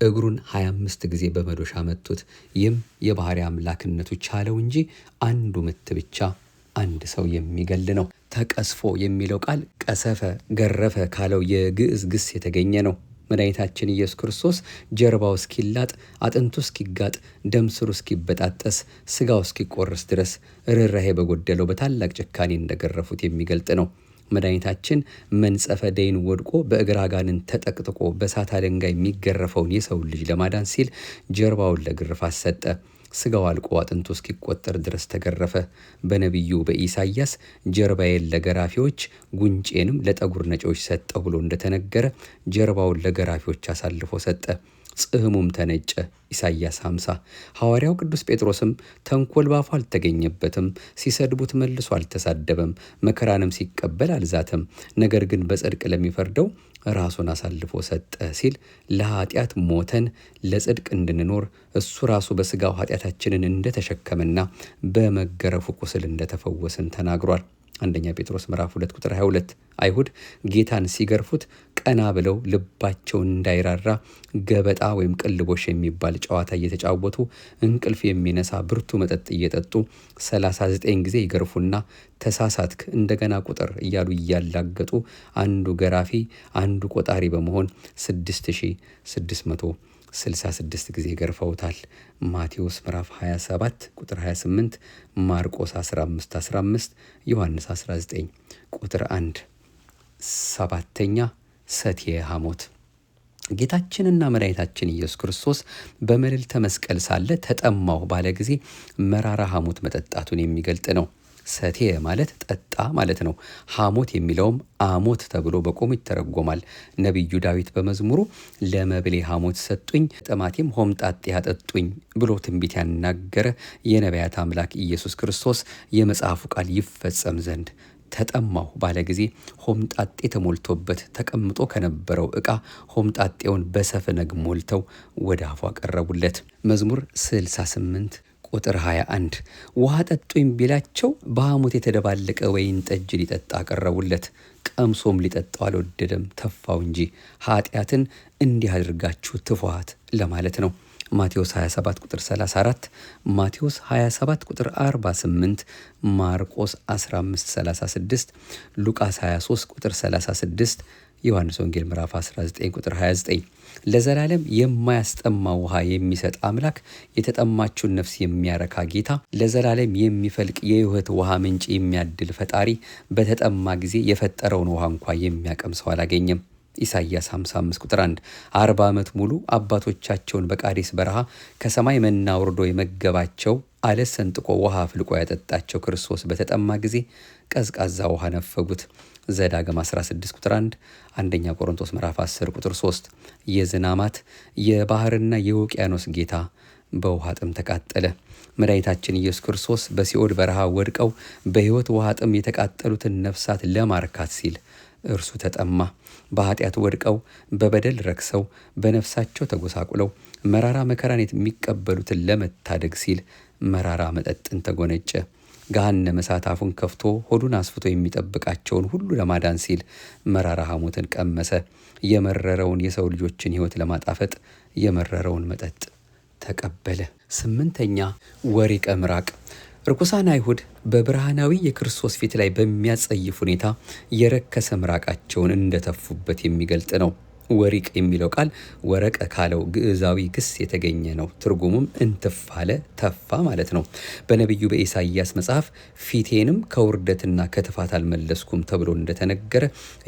እግሩን 25 ጊዜ በመዶሻ መቱት። ይህም የባህሪ አምላክነቱ ቻለው እንጂ አንዱ ምት ብቻ አንድ ሰው የሚገል ነው። ተቀስፎ የሚለው ቃል ቀሰፈ ገረፈ ካለው የግዕዝ ግስ የተገኘ ነው። መድኃኒታችን ኢየሱስ ክርስቶስ ጀርባው እስኪላጥ፣ አጥንቱ እስኪጋጥ፣ ደም ስሩ እስኪበጣጠስ፣ ስጋው እስኪቆርስ ድረስ ርኅራኄ በጎደለው በታላቅ ጭካኔ እንደገረፉት የሚገልጥ ነው። መድኃኒታችን መንጸፈ ደይን ወድቆ በእግር አጋንንት ተጠቅጥቆ በእሳት አለንጋ የሚገረፈውን የሰው ልጅ ለማዳን ሲል ጀርባውን ለግርፋት ሰጠ። ስጋው አልቆ አጥንቱ እስኪቆጠር ድረስ ተገረፈ። በነቢዩ በኢሳይያስ ጀርባዬን ለገራፊዎች ጉንጬንም ለጠጉር ነጪዎች ሰጠው ብሎ እንደተነገረ ጀርባውን ለገራፊዎች አሳልፎ ሰጠ። ጽሕሙም ተነጨ። ኢሳይያስ 50። ሐዋርያው ቅዱስ ጴጥሮስም ተንኮል ባፉ አልተገኘበትም፣ ሲሰድቡት መልሶ አልተሳደበም፣ መከራንም ሲቀበል አልዛተም። ነገር ግን በጽድቅ ለሚፈርደው ራሱን አሳልፎ ሰጠ ሲል ለኃጢአት ሞተን ለጽድቅ እንድንኖር እሱ ራሱ በሥጋው ኃጢአታችንን እንደተሸከመና በመገረፉ ቁስል እንደተፈወስን ተናግሯል። አንደኛ ጴጥሮስ ምዕራፍ 2 ቁጥር 22። አይሁድ ጌታን ሲገርፉት ቀና ብለው ልባቸው እንዳይራራ ገበጣ ወይም ቅልቦሽ የሚባል ጨዋታ እየተጫወቱ እንቅልፍ የሚነሳ ብርቱ መጠጥ እየጠጡ 39 ጊዜ ይገርፉና ተሳሳትክ እንደገና ቁጥር እያሉ እያላገጡ አንዱ ገራፊ አንዱ ቆጣሪ በመሆን 6666 ጊዜ ገርፈውታል። ማቴዎስ ምዕራፍ 27 ቁጥር 28፣ ማርቆስ 15:15፣ ዮሐንስ 19 ቁጥር 1። ሰባተኛ ሰትየ ሐሞት። ጌታችንና መድኃኒታችን ኢየሱስ ክርስቶስ በመልዕልተ መስቀል ሳለ ተጠማሁ ባለ ጊዜ መራራ ሐሞት መጠጣቱን የሚገልጥ ነው። ሰትየ ማለት ጠጣ ማለት ነው። ሐሞት የሚለውም አሞት ተብሎ በቆሙ ይተረጎማል። ነቢዩ ዳዊት በመዝሙሩ ለመብሌ ሐሞት ሰጡኝ ጠማቴም ሆምጣጤ አጠጡኝ ብሎ ትንቢት ያናገረ የነቢያት አምላክ ኢየሱስ ክርስቶስ የመጽሐፉ ቃል ይፈጸም ዘንድ ተጠማሁ ባለ ጊዜ ሆምጣጤ ተሞልቶበት ተቀምጦ ከነበረው ዕቃ ሆምጣጤውን በሰፍነግ ሞልተው ወደ አፉ አቀረቡለት። መዝሙር 68 ቁጥር 21። ውሃ ጠጡኝ ቢላቸው በሐሞት የተደባለቀ ወይን ጠጅ ሊጠጣ አቀረቡለት። ቀምሶም ሊጠጣው አልወደደም፣ ተፋው እንጂ ኃጢአትን እንዲህ አድርጋችሁ ትፏት ለማለት ነው። ማቴዎስ 27 ቁጥር 34፣ ማቴዎስ 27 ቁጥር 48፣ ማርቆስ 15:36፣ ሉቃስ 23 ቁጥር 36፣ ዮሐንስ ወንጌል ምዕራፍ 19 ቁጥር 29። ለዘላለም የማያስጠማ ውሃ የሚሰጥ አምላክ፣ የተጠማችውን ነፍስ የሚያረካ ጌታ፣ ለዘላለም የሚፈልቅ የሕይወት ውሃ ምንጭ የሚያድል ፈጣሪ በተጠማ ጊዜ የፈጠረውን ውሃ እንኳ የሚያቀምሰው አላገኘም። ኢሳይያስ 55 ቁጥር 1። 40 ዓመት ሙሉ አባቶቻቸውን በቃዴስ በረሃ ከሰማይ መና ወርዶ የመገባቸው አለት ሰንጥቆ ውሃ አፍልቆ ያጠጣቸው ክርስቶስ በተጠማ ጊዜ ቀዝቃዛ ውሃ ነፈጉት። ዘዳግም 16 ቁጥር 1፣ አንደኛ ቆሮንቶስ ምዕራፍ 10 ቁጥር 3። የዝናማት የባህርና የውቅያኖስ ጌታ በውሃ ጥም ተቃጠለ። መድኃኒታችን ኢየሱስ ክርስቶስ በሲኦል በረሃ ወድቀው በሕይወት ውሃ ጥም የተቃጠሉትን ነፍሳት ለማርካት ሲል እርሱ ተጠማ። በኃጢአት ወድቀው በበደል ረክሰው በነፍሳቸው ተጎሳቁለው መራራ መከራን የሚቀበሉትን ለመታደግ ሲል መራራ መጠጥን ተጎነጨ። ገሃነመ እሳት አፉን ከፍቶ ሆዱን አስፍቶ የሚጠብቃቸውን ሁሉ ለማዳን ሲል መራራ ሐሞትን ቀመሰ። የመረረውን የሰው ልጆችን ሕይወት ለማጣፈጥ የመረረውን መጠጥ ተቀበለ። 8ኛ ወሪቀ ምራቅ። ርኩሳን አይሁድ በብርሃናዊ የክርስቶስ ፊት ላይ በሚያጸይፍ ሁኔታ የረከሰ ምራቃቸውን እንደተፉበት የሚገልጥ ነው። ወሪቅ የሚለው ቃል ወረቀ ካለው ግዕዛዊ ግስ የተገኘ ነው። ትርጉሙም እንትፍ አለ፣ ተፋ ማለት ነው። በነቢዩ በኢሳይያስ መጽሐፍ ፊቴንም ከውርደትና ከትፋት አልመለስኩም ተብሎ እንደተነገረ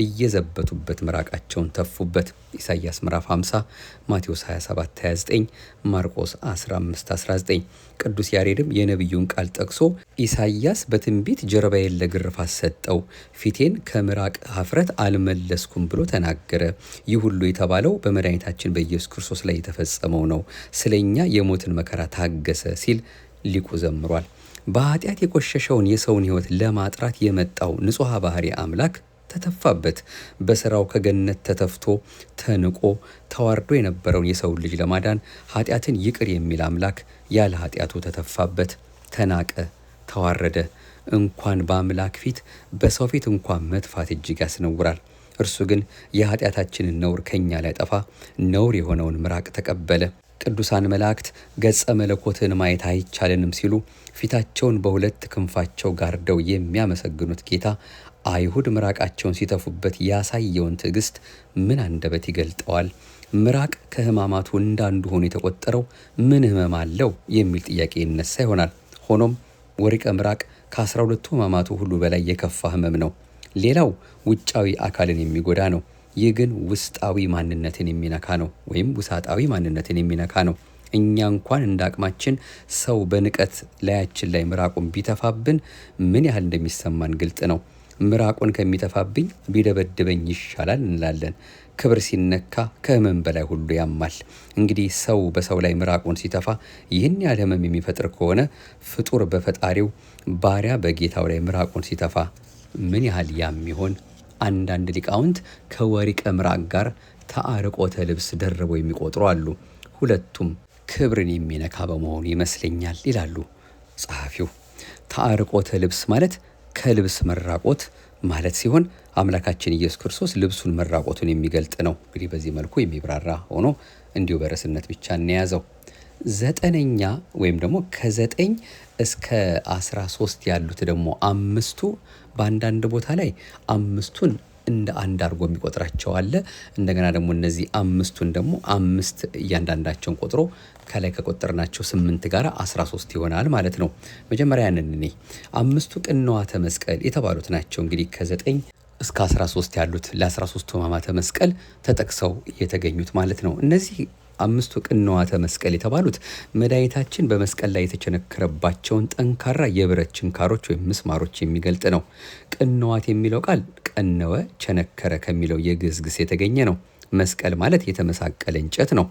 እየዘበቱበት ምራቃቸውን ተፉበት። ኢሳይያስ ምዕራፍ 50፣ ማቴዎስ 27 29፣ ማርቆስ 15 19። ቅዱስ ያሬድም የነቢዩን ቃል ጠቅሶ ኢሳይያስ በትንቢት ጀርባዬን ለግርፋት ሰጠው፣ ፊቴን ከምራቅ ሀፍረት አልመለስኩም ብሎ ተናገረ። ይህ ሁሉ የተባለው በመድኃኒታችን በኢየሱስ ክርስቶስ ላይ የተፈጸመው ነው፣ ስለኛ የሞትን መከራ ታገሰ ሲል ሊቁ ዘምሯል። በኃጢአት የቆሸሸውን የሰውን ሕይወት ለማጥራት የመጣው ንጹሐ ባህሪ አምላክ ተተፋበት። በስራው ከገነት ተተፍቶ ተንቆ ተዋርዶ የነበረውን የሰውን ልጅ ለማዳን ኃጢአትን ይቅር የሚል አምላክ ያለ ኃጢአቱ ተተፋበት፣ ተናቀ፣ ተዋረደ። እንኳን በአምላክ ፊት በሰው ፊት እንኳን መጥፋት እጅግ ያስነውራል። እርሱ ግን የኃጢአታችንን ነውር ከኛ ላይ ጠፋ ነውር የሆነውን ምራቅ ተቀበለ። ቅዱሳን መላእክት ገጸ መለኮትን ማየት አይቻለንም ሲሉ ፊታቸውን በሁለት ክንፋቸው ጋርደው የሚያመሰግኑት ጌታ አይሁድ ምራቃቸውን ሲተፉበት ያሳየውን ትዕግስት ምን አንደበት ይገልጠዋል? ምራቅ ከሕማማቱ እንዳንዱ ሆኖ የተቆጠረው ምን ሕመም አለው የሚል ጥያቄ ይነሳ ይሆናል። ሆኖም ወሪቀ ምራቅ ከ12ቱ ሕማማቱ ሁሉ በላይ የከፋ ሕመም ነው። ሌላው ውጫዊ አካልን የሚጎዳ ነው። ይህ ግን ውስጣዊ ማንነትን የሚነካ ነው፣ ወይም ውሳጣዊ ማንነትን የሚነካ ነው። እኛ እንኳን እንደ አቅማችን ሰው በንቀት ላያችን ላይ ምራቁን ቢተፋብን ምን ያህል እንደሚሰማን ግልጥ ነው። ምራቁን ከሚተፋብኝ ቢደበድበኝ ይሻላል እንላለን። ክብር ሲነካ ከህመም በላይ ሁሉ ያማል። እንግዲህ ሰው በሰው ላይ ምራቁን ሲተፋ ይህን ያህል ህመም የሚፈጥር ከሆነ ፍጡር በፈጣሪው ባሪያ በጌታው ላይ ምራቁን ሲተፋ ምን ያህል ያም ይሆን? አንዳንድ ሊቃውንት ከወሪቀ ምራቅ ጋር ተአርቆተ ልብስ ደርበው የሚቆጥሩ አሉ። ሁለቱም ክብርን የሚነካ በመሆኑ ይመስለኛል ይላሉ ጸሐፊው። ተአርቆተ ልብስ ማለት ከልብስ መራቆት ማለት ሲሆን አምላካችን ኢየሱስ ክርስቶስ ልብሱን መራቆቱን የሚገልጥ ነው። እንግዲህ በዚህ መልኩ የሚብራራ ሆኖ እንዲሁ በርዕስነት ብቻ እንያዘው። 9ኛ ወይም ደግሞ ከ9 እስከ 13 ያሉት ደግሞ አምስቱ በአንዳንድ ቦታ ላይ አምስቱን እንደ አንድ አድርጎ የሚቆጥራቸው አለ። እንደገና ደግሞ እነዚህ አምስቱን ደግሞ 5 እያንዳንዳቸውን ቆጥሮ ከላይ ከቆጠርናቸው 8 ጋር 13 ይሆናል ማለት ነው። መጀመሪያ ያንን እኔ 5ቱ ቅንዋተ መስቀል የተባሉት ናቸው። እንግዲህ ከ9 እስከ 13 ያሉት ለ13ቱ ሕማማተ መስቀል ተጠቅሰው የተገኙት ማለት ነው። እነዚህ 5ቱ ቅንዋተ መስቀል የተባሉት መድኃኒታችን በመስቀል ላይ የተቸነከረባቸውን ጠንካራ የብረት ችንካሮች ወይም ምስማሮች የሚገልጥ ነው። ቅንዋት የሚለው ቃል ቀነወ፣ ቸነከረ ከሚለው የግዕዝ ግስ የተገኘ ነው። መስቀል ማለት የተመሳቀለ እንጨት ነው።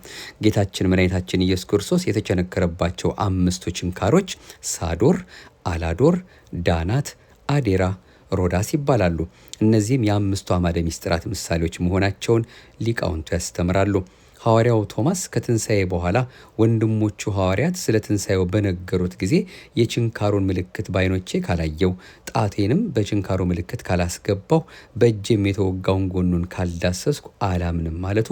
ጌታችን መድኃኒታችን ኢየሱስ ክርስቶስ የተቸነከረባቸው 5ቱ ችንካሮች ሳዶር፣ አላዶር፣ ዳናት፣ አዴራ፣ ሮዳስ ይባላሉ። እነዚህም የ5ቱ አዕማደ ምስጢራት ምሳሌዎች መሆናቸውን ሊቃውንቱ ያስተምራሉ። ሐዋርያው ቶማስ ከትንሣኤ በኋላ ወንድሞቹ ሐዋርያት ስለ ትንሣኤው በነገሩት ጊዜ የችንካሩን ምልክት በዓይኖቼ ካላየው፣ ጣቴንም በችንካሩ ምልክት ካላስገባው፣ በእጄም የተወጋውን ጎኑን ካልዳሰስኩ አላምንም ማለቱ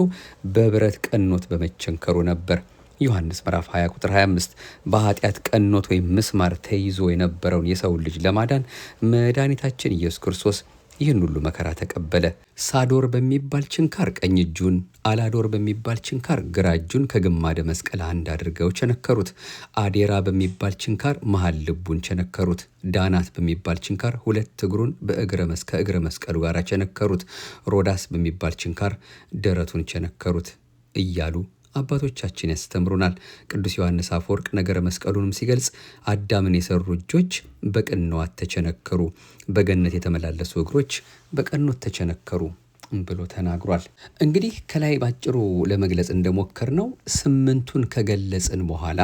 በብረት ቀኖት በመቸንከሩ ነበር። ዮሐንስ ምዕራፍ 20 ቁጥር 25 በኃጢአት ቀኖት ወይም ምስማር ተይዞ የነበረውን የሰውን ልጅ ለማዳን መድኃኒታችን ኢየሱስ ክርስቶስ ይህን ሁሉ መከራ ተቀበለ። ሳዶር በሚባል ችንካር ቀኝ እጁን፣ አላዶር በሚባል ችንካር ግራ እጁን ከግማደ መስቀል አንድ አድርገው ቸነከሩት። አዴራ በሚባል ችንካር መሃል ልቡን ቸነከሩት። ዳናት በሚባል ችንካር 2 እግሩን ከእግረ መስቀሉ ጋር ቸነከሩት። ሮዳስ በሚባል ችንካር ደረቱን ቸነከሩት እያሉ አባቶቻችን ያስተምሩናል። ቅዱስ ዮሐንስ አፈወርቅ ነገረ መስቀሉንም ሲገልጽ አዳምን የሰሩ እጆች በቅንዋት ተቸነከሩ፣ በገነት የተመላለሱ እግሮች በቀኖት ተቸነከሩ ብሎ ተናግሯል። እንግዲህ ከላይ ባጭሩ ለመግለጽ እንደሞከር ነው 8ቱን ከገለጽን በኋላ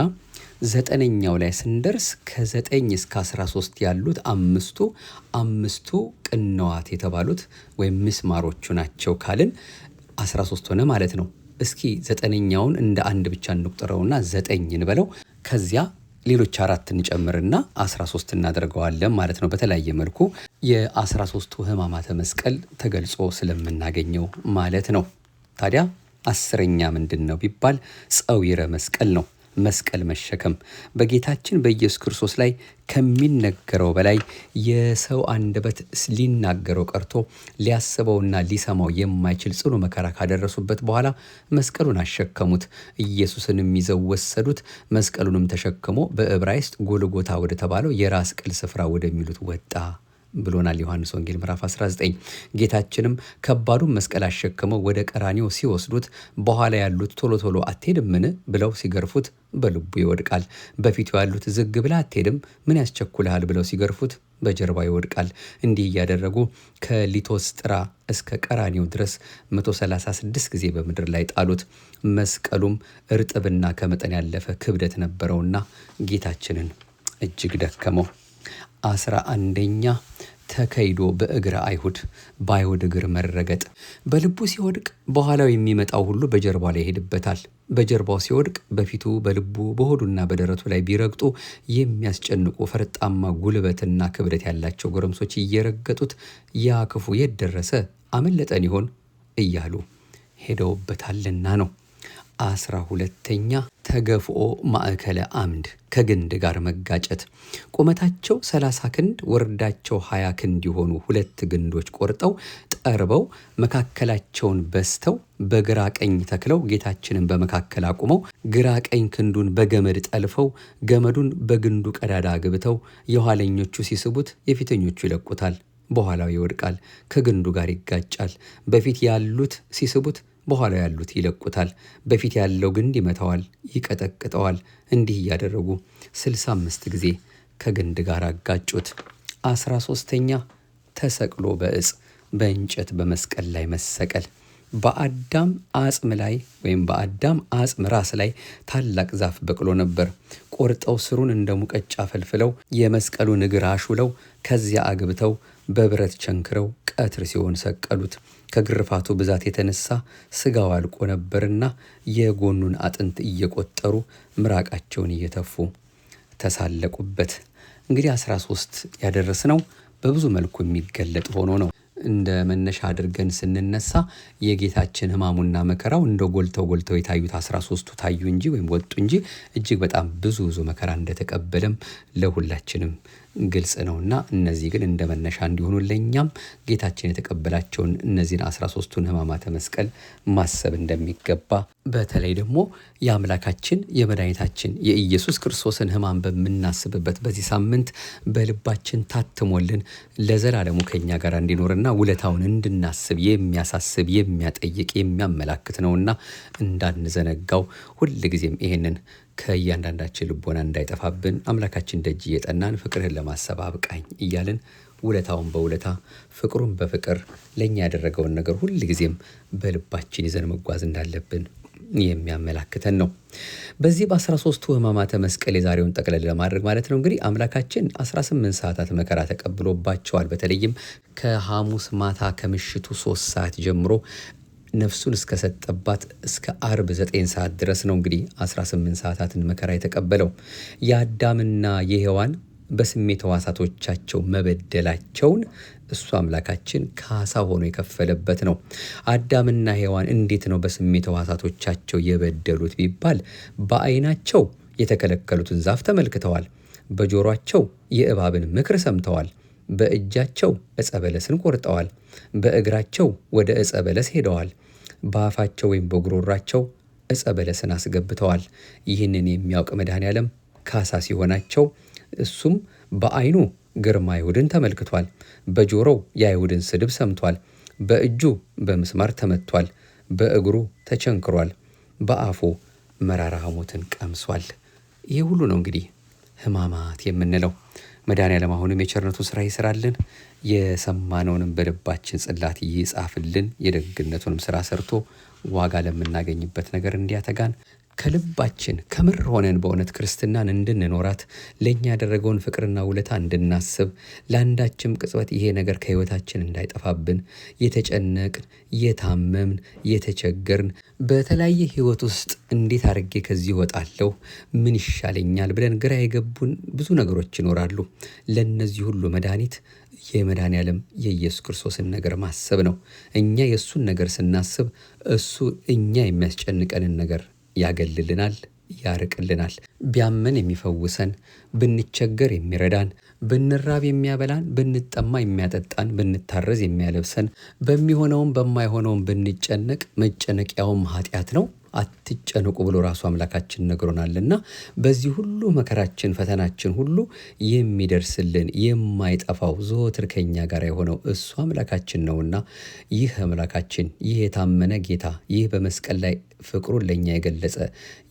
9ኛው ላይ ስንደርስ ከ9 እስከ 13 ያሉት አምስቱ ቅንዋት የተባሉት ወይም ምስማሮቹ ናቸው ካልን 13 ሆነ ማለት ነው። እስኪ 9ኛውን እንደ አንድ ብቻ እንቁጠረውና 9 እንበለው። ከዚያ ሌሎች 4 እንጨምርና 13 እናደርገዋለን ማለት ነው። በተለያየ መልኩ የ13ቱ ሕማማተ መስቀል ተገልጾ ስለምናገኘው ማለት ነው። ታዲያ 10ኛ ምንድን ነው ቢባል ጸዊረ መስቀል ነው። መስቀል መሸከም በጌታችን በኢየሱስ ክርስቶስ ላይ ከሚነገረው በላይ የሰው አንደበት ሊናገረው ቀርቶ ሊያስበውና ሊሰማው የማይችል ጽኑ መከራ ካደረሱበት በኋላ መስቀሉን አሸከሙት። ኢየሱስንም ይዘው ወሰዱት። መስቀሉንም ተሸክሞ በዕብራይስጥ ጎልጎታ ወደ ተባለው የራስ ቅል ስፍራ ወደሚሉት ወጣ ብሎናል ዮሐንስ ወንጌል ምዕራፍ 19። ጌታችንም ከባዱን መስቀል አሸክመው ወደ ቀራኒዮ ሲወስዱት በኋላ ያሉት ቶሎ ቶሎ አትሄድምን ብለው ሲገርፉት በልቡ ይወድቃል። በፊቱ ያሉት ዝግ ብላ አትሄድም ምን ያስቸኩልሃል ብለው ሲገርፉት በጀርባ ይወድቃል። እንዲህ እያደረጉ ከሊቶስጥራ እስከ ቀራኒዮ ድረስ 136 ጊዜ በምድር ላይ ጣሉት። መስቀሉም እርጥብና ከመጠን ያለፈ ክብደት ነበረውና ጌታችንን እጅግ ደከመው። 11ኛ ተከይዶ በእግረ አይሁድ በአይሁድ እግር መረገጥ። በልቡ ሲወድቅ በኋላው የሚመጣው ሁሉ በጀርባው ላይ ይሄድበታል። በጀርባው ሲወድቅ በፊቱ በልቡ በሆዱና በደረቱ ላይ ቢረግጡ የሚያስጨንቁ ፈርጣማ ጉልበትና ክብደት ያላቸው ጎረምሶች እየረገጡት ያ ክፉ የት ደረሰ አመለጠን ይሆን እያሉ ሄደውበታልና ነው። 12ኛ ተገፍኦ ማዕከለ አምድ ከግንድ ጋር መጋጨት። ቁመታቸው 30 ክንድ ወርዳቸው 20 ክንድ የሆኑ 2 ግንዶች ቆርጠው ጠርበው መካከላቸውን በስተው በግራ ቀኝ ተክለው ጌታችንን በመካከል አቁመው ግራ ቀኝ ክንዱን በገመድ ጠልፈው ገመዱን በግንዱ ቀዳዳ ግብተው የኋለኞቹ ሲስቡት የፊተኞቹ ይለቁታል። በኋላው ይወድቃል፣ ከግንዱ ጋር ይጋጫል። በፊት ያሉት ሲስቡት በኋላ ያሉት ይለቁታል። በፊት ያለው ግንድ ይመታዋል፣ ይቀጠቅጠዋል። እንዲህ እያደረጉ 65 ጊዜ ከግንድ ጋር አጋጩት። 13ኛ ተሰቅሎ በዕፅ በእንጨት በመስቀል ላይ መሰቀል። በአዳም አጽም ላይ ወይም በአዳም አጽም ራስ ላይ ታላቅ ዛፍ በቅሎ ነበር። ቆርጠው ስሩን እንደ ሙቀጫ ፈልፍለው የመስቀሉን እግር አሹለው ከዚያ አግብተው በብረት ቸንክረው ቀትር ሲሆን ሰቀሉት። ከግርፋቱ ብዛት የተነሳ ስጋው አልቆ ነበርና የጎኑን አጥንት እየቆጠሩ ምራቃቸውን እየተፉ ተሳለቁበት። እንግዲህ 13 ያደረስነው በብዙ መልኩ የሚገለጥ ሆኖ ነው። እንደ መነሻ አድርገን ስንነሳ የጌታችን ሕማሙና መከራው እንደ ጎልተው የታዩት 13ቱ ታዩ እንጂ ወይም ወጡ እንጂ እጅግ በጣም ብዙ መከራ እንደተቀበለም ለሁላችንም ግልጽ ነውና እነዚህ ግን እንደ መነሻ እንዲሆኑ ለኛም ጌታችን የተቀበላቸውን እነዚህን 13ቱን ሕማማተ መስቀል ማሰብ እንደሚገባ በተለይ ደግሞ የአምላካችን የመድኃኒታችን የኢየሱስ ክርስቶስን ሕማም በምናስብበት በዚህ ሳምንት በልባችን ታትሞልን ለዘላለሙ ከኛ ጋር እንዲኖርና ውለታውን እንድናስብ የሚያሳስብ የሚያጠይቅ የሚያመላክት ነውና እንዳንዘነጋው ሁልጊዜም ይሄንን ከእያንዳንዳችን ልቦና እንዳይጠፋብን አምላካችን ደጅ እየጠናን ፍቅርህን ለማሰብ አብቃኝ እያልን ውለታውን በውለታ ፍቅሩን በፍቅር ለኛ ያደረገውን ነገር ሁልጊዜም በልባችን ይዘን መጓዝ እንዳለብን የሚያመላክተን ነው። በዚህ በ13ቱ ሕማማተ መስቀል የዛሬውን ጠቅለል ለማድረግ ማለት ነው እንግዲህ አምላካችን 18 ሰዓታት መከራ ተቀብሎባቸዋል። በተለይም ከሐሙስ ማታ ከምሽቱ 3 ሰዓት ጀምሮ ነፍሱን እስከሰጠባት እስከ አርብ 9 ሰዓት ድረስ ነው እንግዲህ 18 ሰዓታትን መከራ የተቀበለው። የአዳምና የሔዋን በስሜት ሕዋሳቶቻቸው መበደላቸውን እሱ አምላካችን ካሳ ሆኖ የከፈለበት ነው። አዳምና ሔዋን እንዴት ነው በስሜት ሕዋሳቶቻቸው የበደሉት ቢባል በዓይናቸው የተከለከሉትን ዛፍ ተመልክተዋል። በጆሮአቸው የእባብን ምክር ሰምተዋል። በእጃቸው ዕፀ በለስን ቆርጠዋል። በእግራቸው ወደ ዕፀ በለስ ሄደዋል። በአፋቸው ወይም በጉሮራቸው ዕፀ በለስን አስገብተዋል። ይህንን የሚያውቅ መድኃኔዓለም ካሳ ሲሆናቸው እሱም በዓይኑ ግርማ አይሁድን ተመልክቷል። በጆሮው የአይሁድን ስድብ ሰምቷል። በእጁ በምስማር ተመቷል። በእግሩ ተቸንክሯል። በአፉ መራራ ሐሞትን ቀምሷል። ይህ ሁሉ ነው እንግዲህ ሕማማት የምንለው። መድኃኔዓለም አሁንም የቸርነቱን ሥራ ይስራልን፣ የሰማነውንም በልባችን ጽላት ይጻፍልን፣ የደግነቱንም ሥራ ሰርቶ ዋጋ ለምናገኝበት ነገር እንዲያተጋን ከልባችን ከምር ሆነን በእውነት ክርስትናን እንድንኖራት ለእኛ ያደረገውን ፍቅርና ውለታ እንድናስብ ለአንዳችም ቅጽበት ይሄ ነገር ከሕይወታችን እንዳይጠፋብን የተጨነቅን፣ የታመምን፣ የተቸገርን በተለያየ ሕይወት ውስጥ እንዴት አድርጌ ከዚህ እወጣለሁ፣ ምን ይሻለኛል ብለን ግራ የገቡን ብዙ ነገሮች ይኖራሉ። ለእነዚህ ሁሉ መድኃኒት የመድኃኔዓለም የኢየሱስ ክርስቶስን ነገር ማሰብ ነው። እኛ የእሱን ነገር ስናስብ እሱ እኛ የሚያስጨንቀንን ነገር ያገልልናል፣ ያርቅልናል። ቢያመን የሚፈውሰን፣ ብንቸገር የሚረዳን፣ ብንራብ የሚያበላን፣ ብንጠማ የሚያጠጣን፣ ብንታረዝ የሚያለብሰን፣ በሚሆነውም በማይሆነውም ብንጨነቅ መጨነቂያውም ኃጢአት ነው አትጨነቁ ብሎ ራሱ አምላካችን ነግሮናልና በዚህ ሁሉ መከራችን ፈተናችን ሁሉ የሚደርስልን የማይጠፋው ዘወትር ከኛ ጋር የሆነው እሱ አምላካችን ነውና ይህ አምላካችን ይህ የታመነ ጌታ ይህ በመስቀል ላይ ፍቅሩን ለኛ የገለጸ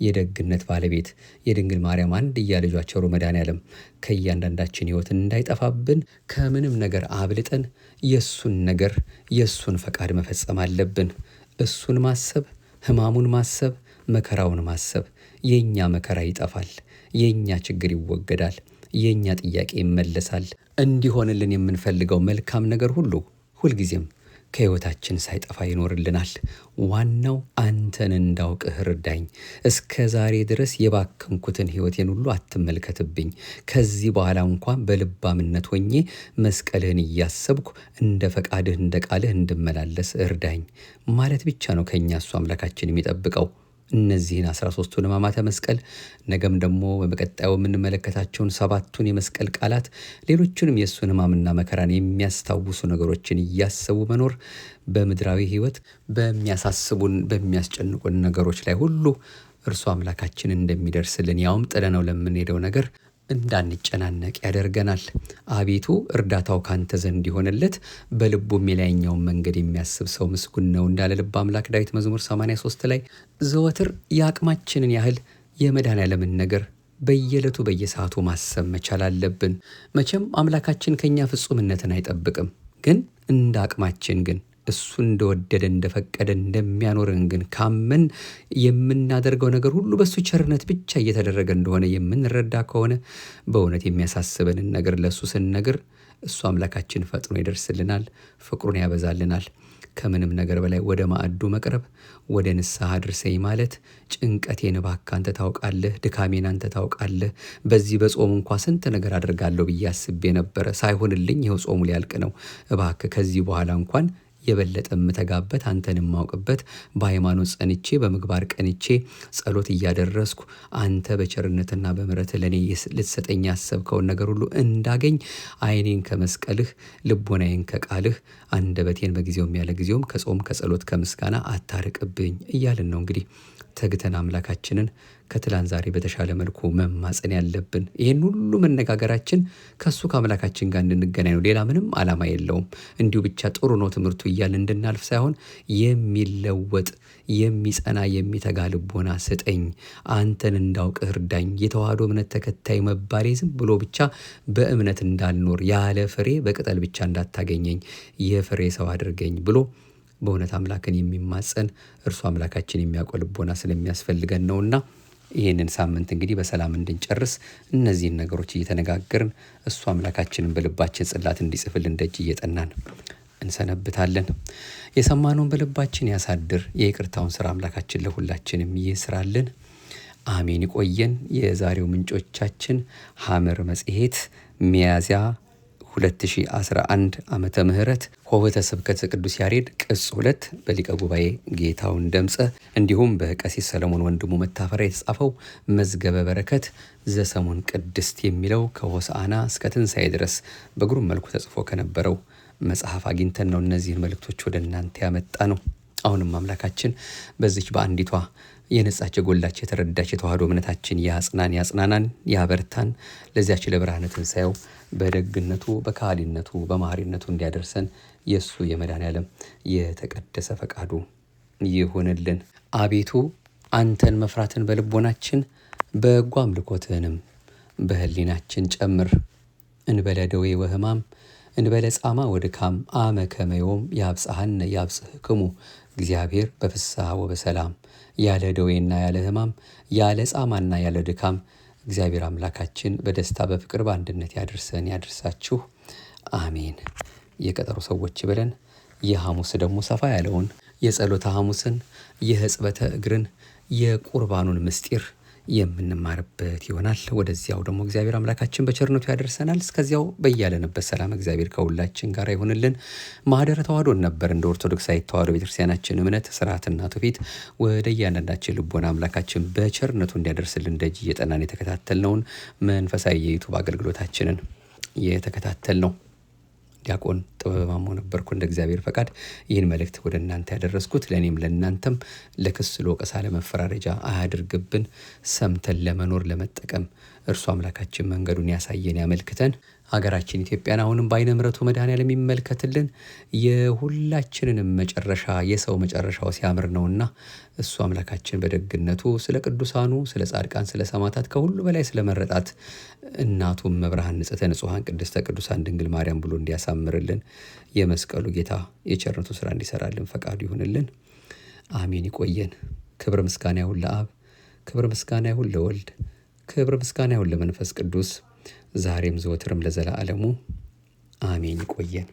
የደግነት ባለቤት የድንግል ማርያም አንድያ ልጇ ቸሩ መድኃኔዓለም ከእያንዳንዳችን ሕይወት እንዳይጠፋብን ከምንም ነገር አብልጠን የእሱን ነገር የእሱን ፈቃድ መፈጸም አለብን። እሱን ማሰብ ሕማሙን ማሰብ መከራውን ማሰብ የኛ መከራ ይጠፋል፣ የኛ ችግር ይወገዳል፣ የኛ ጥያቄ ይመለሳል። እንዲሆንልን የምንፈልገው መልካም ነገር ሁሉ ሁልጊዜም ከሕይወታችን ሳይጠፋ ይኖርልናል። ዋናው አንተን እንዳውቅህ እርዳኝ፣ እስከ ዛሬ ድረስ የባከንኩትን ሕይወቴን ሁሉ አትመልከትብኝ፣ ከዚህ በኋላ እንኳን በልባምነት ሆኜ መስቀልህን እያሰብኩ እንደ ፈቃድህ እንደ ቃልህ እንድመላለስ እርዳኝ ማለት ብቻ ነው ከእኛ እሱ አምላካችን የሚጠብቀው። እነዚህን 13ቱን ሕማማተ መስቀል ነገም ደግሞ በቀጣዩ የምንመለከታቸውን 7ቱን የመስቀል ቃላት ሌሎቹንም የእሱን ሕማምና መከራን የሚያስታውሱ ነገሮችን እያሰቡ መኖር በምድራዊ ሕይወት በሚያሳስቡን በሚያስጨንቁን ነገሮች ላይ ሁሉ እርሱ አምላካችን እንደሚደርስልን ያውም ጥለነው ለምንሄደው ነገር እንዳንጨናነቅ ያደርገናል። አቤቱ እርዳታው ካንተ ዘንድ ይሆንለት በልቡም የላይኛውን መንገድ የሚያስብ ሰው ምስጉን ነው እንዳለ ልበ አምላክ ዳዊት መዝሙር 83 ላይ ዘወትር የአቅማችንን ያህል የመድኃኔዓለምን ነገር በየዕለቱ በየሰዓቱ ማሰብ መቻል አለብን። መቼም አምላካችን ከኛ ፍጹምነትን አይጠብቅም፣ ግን እንደ አቅማችን ግን እሱ እንደወደደ እንደፈቀደ እንደሚያኖረን ግን ካመን የምናደርገው ነገር ሁሉ በሱ ቸርነት ብቻ እየተደረገ እንደሆነ የምንረዳ ከሆነ በእውነት የሚያሳስበንን ነገር ለሱ ስንነግር እሱ አምላካችን ፈጥኖ ይደርስልናል፣ ፍቅሩን ያበዛልናል። ከምንም ነገር በላይ ወደ ማዕዱ መቅረብ፣ ወደ ንስሐ አድርሰኝ ማለት፣ ጭንቀቴን እባክህ አንተ ታውቃለህ፣ ድካሜን አንተ ታውቃለህ፣ በዚህ በጾም እንኳ ስንት ነገር አድርጋለሁ ብዬ አስቤ ነበረ፣ ሳይሆንልኝ ይኸው ጾሙ ሊያልቅ ነው፣ እባክህ ከዚህ በኋላ እንኳን የበለጠ የምተጋበት አንተን የማውቅበት በሃይማኖት ጸንቼ በምግባር ቀንቼ ጸሎት እያደረስኩ አንተ በቸርነትና በምሕረት ለኔ ልትሰጠኝ ያሰብከውን ነገር ሁሉ እንዳገኝ ዓይኔን ከመስቀልህ ልቦናዬን ከቃልህ አንደበቴን በጊዜውም ያለ ጊዜውም ከጾም ከጸሎት ከምስጋና አታርቅብኝ እያልን ነው እንግዲህ ተግተን አምላካችንን ከትላንት ዛሬ በተሻለ መልኩ መማጸን ያለብን። ይህን ሁሉ መነጋገራችን ከሱ ከአምላካችን ጋር እንድንገናኝ ነው። ሌላ ምንም ዓላማ የለውም። እንዲሁ ብቻ ጥሩ ነው ትምህርቱ እያልን እንድናልፍ ሳይሆን የሚለወጥ የሚጸና የሚተጋ ልቦና ስጠኝ፣ አንተን እንዳውቅህ እርዳኝ፣ የተዋህዶ እምነት ተከታይ መባሌ ዝም ብሎ ብቻ በእምነት እንዳልኖር ያለ ፍሬ በቅጠል ብቻ እንዳታገኘኝ የፍሬ ሰው አድርገኝ ብሎ በእውነት አምላክን የሚማጸን እርሱ አምላካችን የሚያውቀው ልቦና ስለሚያስፈልገን ነውና ይህንን ሳምንት እንግዲህ በሰላም እንድንጨርስ እነዚህን ነገሮች እየተነጋገርን እሱ አምላካችንን በልባችን ጽላት እንዲጽፍልን ደጅ እየጠናን እንሰነብታለን። የሰማነውን በልባችን ያሳድር። የይቅርታውን ስራ አምላካችን ለሁላችንም ይስራልን። አሜን። ይቆየን። የዛሬው ምንጮቻችን ሐመር መጽሔት ሚያዝያ 2011 ዓመተ ምህረት ሆህተ ስብከተ ቅዱስ ያሬድ ቅጽ 2 በሊቀ ጉባኤ ጌታውን ደምጸ እንዲሁም በቀሲስ ሰለሞን ወንድሙ መታፈሪያ የተጻፈው መዝገበ በረከት ዘሰሙን ቅድስት የሚለው ከሆሳዕና እስከ ትንሣኤ ድረስ በግሩም መልኩ ተጽፎ ከነበረው መጽሐፍ አግኝተን ነው እነዚህን መልእክቶች ወደ እናንተ ያመጣ ነው። አሁንም አምላካችን በዚች በአንዲቷ የነጻች የጎላች የተረዳች የተዋህዶ እምነታችን ያጽናናን ያበርታን። ለዚያች ለብርሃነ ትንሣኤው በደግነቱ በካህሊነቱ በመሐሪነቱ እንዲያደርሰን የእሱ የመድኃኔዓለም የተቀደሰ ፈቃዱ ይሁንልን። አቤቱ አንተን መፍራትን በልቦናችን በጎ አምልኮትህንም በህሊናችን ጨምር። እንበለ ደዌ ወሕማም እንበለ ጻማ ወድካም አመ ከመ ዮም ያብጽሐነ ያብጽሕክሙ እግዚአብሔር በፍስሐ ወበሰላም። ያለ ደዌና ያለ ሕማም ያለ ጻማና ያለ ድካም እግዚአብሔር አምላካችን በደስታ በፍቅር በአንድነት ያድርሰን ያድርሳችሁ። አሜን። የቀጠሮ ሰዎች ብለን የሐሙስ ደግሞ ሰፋ ያለውን የጸሎተ ሐሙስን የሕጽበተ እግርን የቁርባኑን ምስጢር የምንማርበት ይሆናል። ወደዚያው ደግሞ እግዚአብሔር አምላካችን በቸርነቱ ያደርሰናል። እስከዚያው በያለንበት ሰላም እግዚአብሔር ከሁላችን ጋር ይሆንልን። ማህደረ ተዋህዶን ነበር እንደ ኦርቶዶክሳዊት ተዋህዶ ቤተክርስቲያናችን እምነት ስርዓትና ትውፊት ወደ እያንዳንዳችን ልቦና አምላካችን በቸርነቱ እንዲያደርስልን ደጅ እየጠናን የተከታተልነውን መንፈሳዊ የዩቱብ አገልግሎታችንን የተከታተልነው ዲያቆን ጥበበ ማሞ ነበርኩ። እንደ እግዚአብሔር ፈቃድ ይህን መልእክት ወደ እናንተ ያደረስኩት ለእኔም ለእናንተም ለክስ ለወቀሳ ለመፈራረጃ አያድርግብን። ሰምተን ለመኖር ለመጠቀም እርሱ አምላካችን መንገዱን ያሳየን ያመልክተን። ሀገራችን ኢትዮጵያን አሁንም በዓይነ ምሕረቱ መድኃኔዓለም ይመልከትልን። የሁላችንንም መጨረሻ የሰው መጨረሻው ሲያምር ነውና እሱ አምላካችን በደግነቱ ስለ ቅዱሳኑ ስለ ጻድቃን ስለ ሰማዕታት ከሁሉ በላይ ስለመረጣት እናቱም መብርሃን ንጽሕተ ንጹሐን ቅድስተ ቅዱሳን ድንግል ማርያም ብሎ እንዲያሳምርልን የመስቀሉ ጌታ የቸርነቱ ስራ እንዲሰራልን ፈቃዱ ይሁንልን። አሜን። ይቆየን። ክብር ምስጋና ይሁን ለአብ፣ ክብር ምስጋና ይሁን ለወልድ፣ ክብር ምስጋና ይሁን ለመንፈስ ቅዱስ ዛሬም ዘወትርም ለዘላለሙ አሜን። ይቆየን።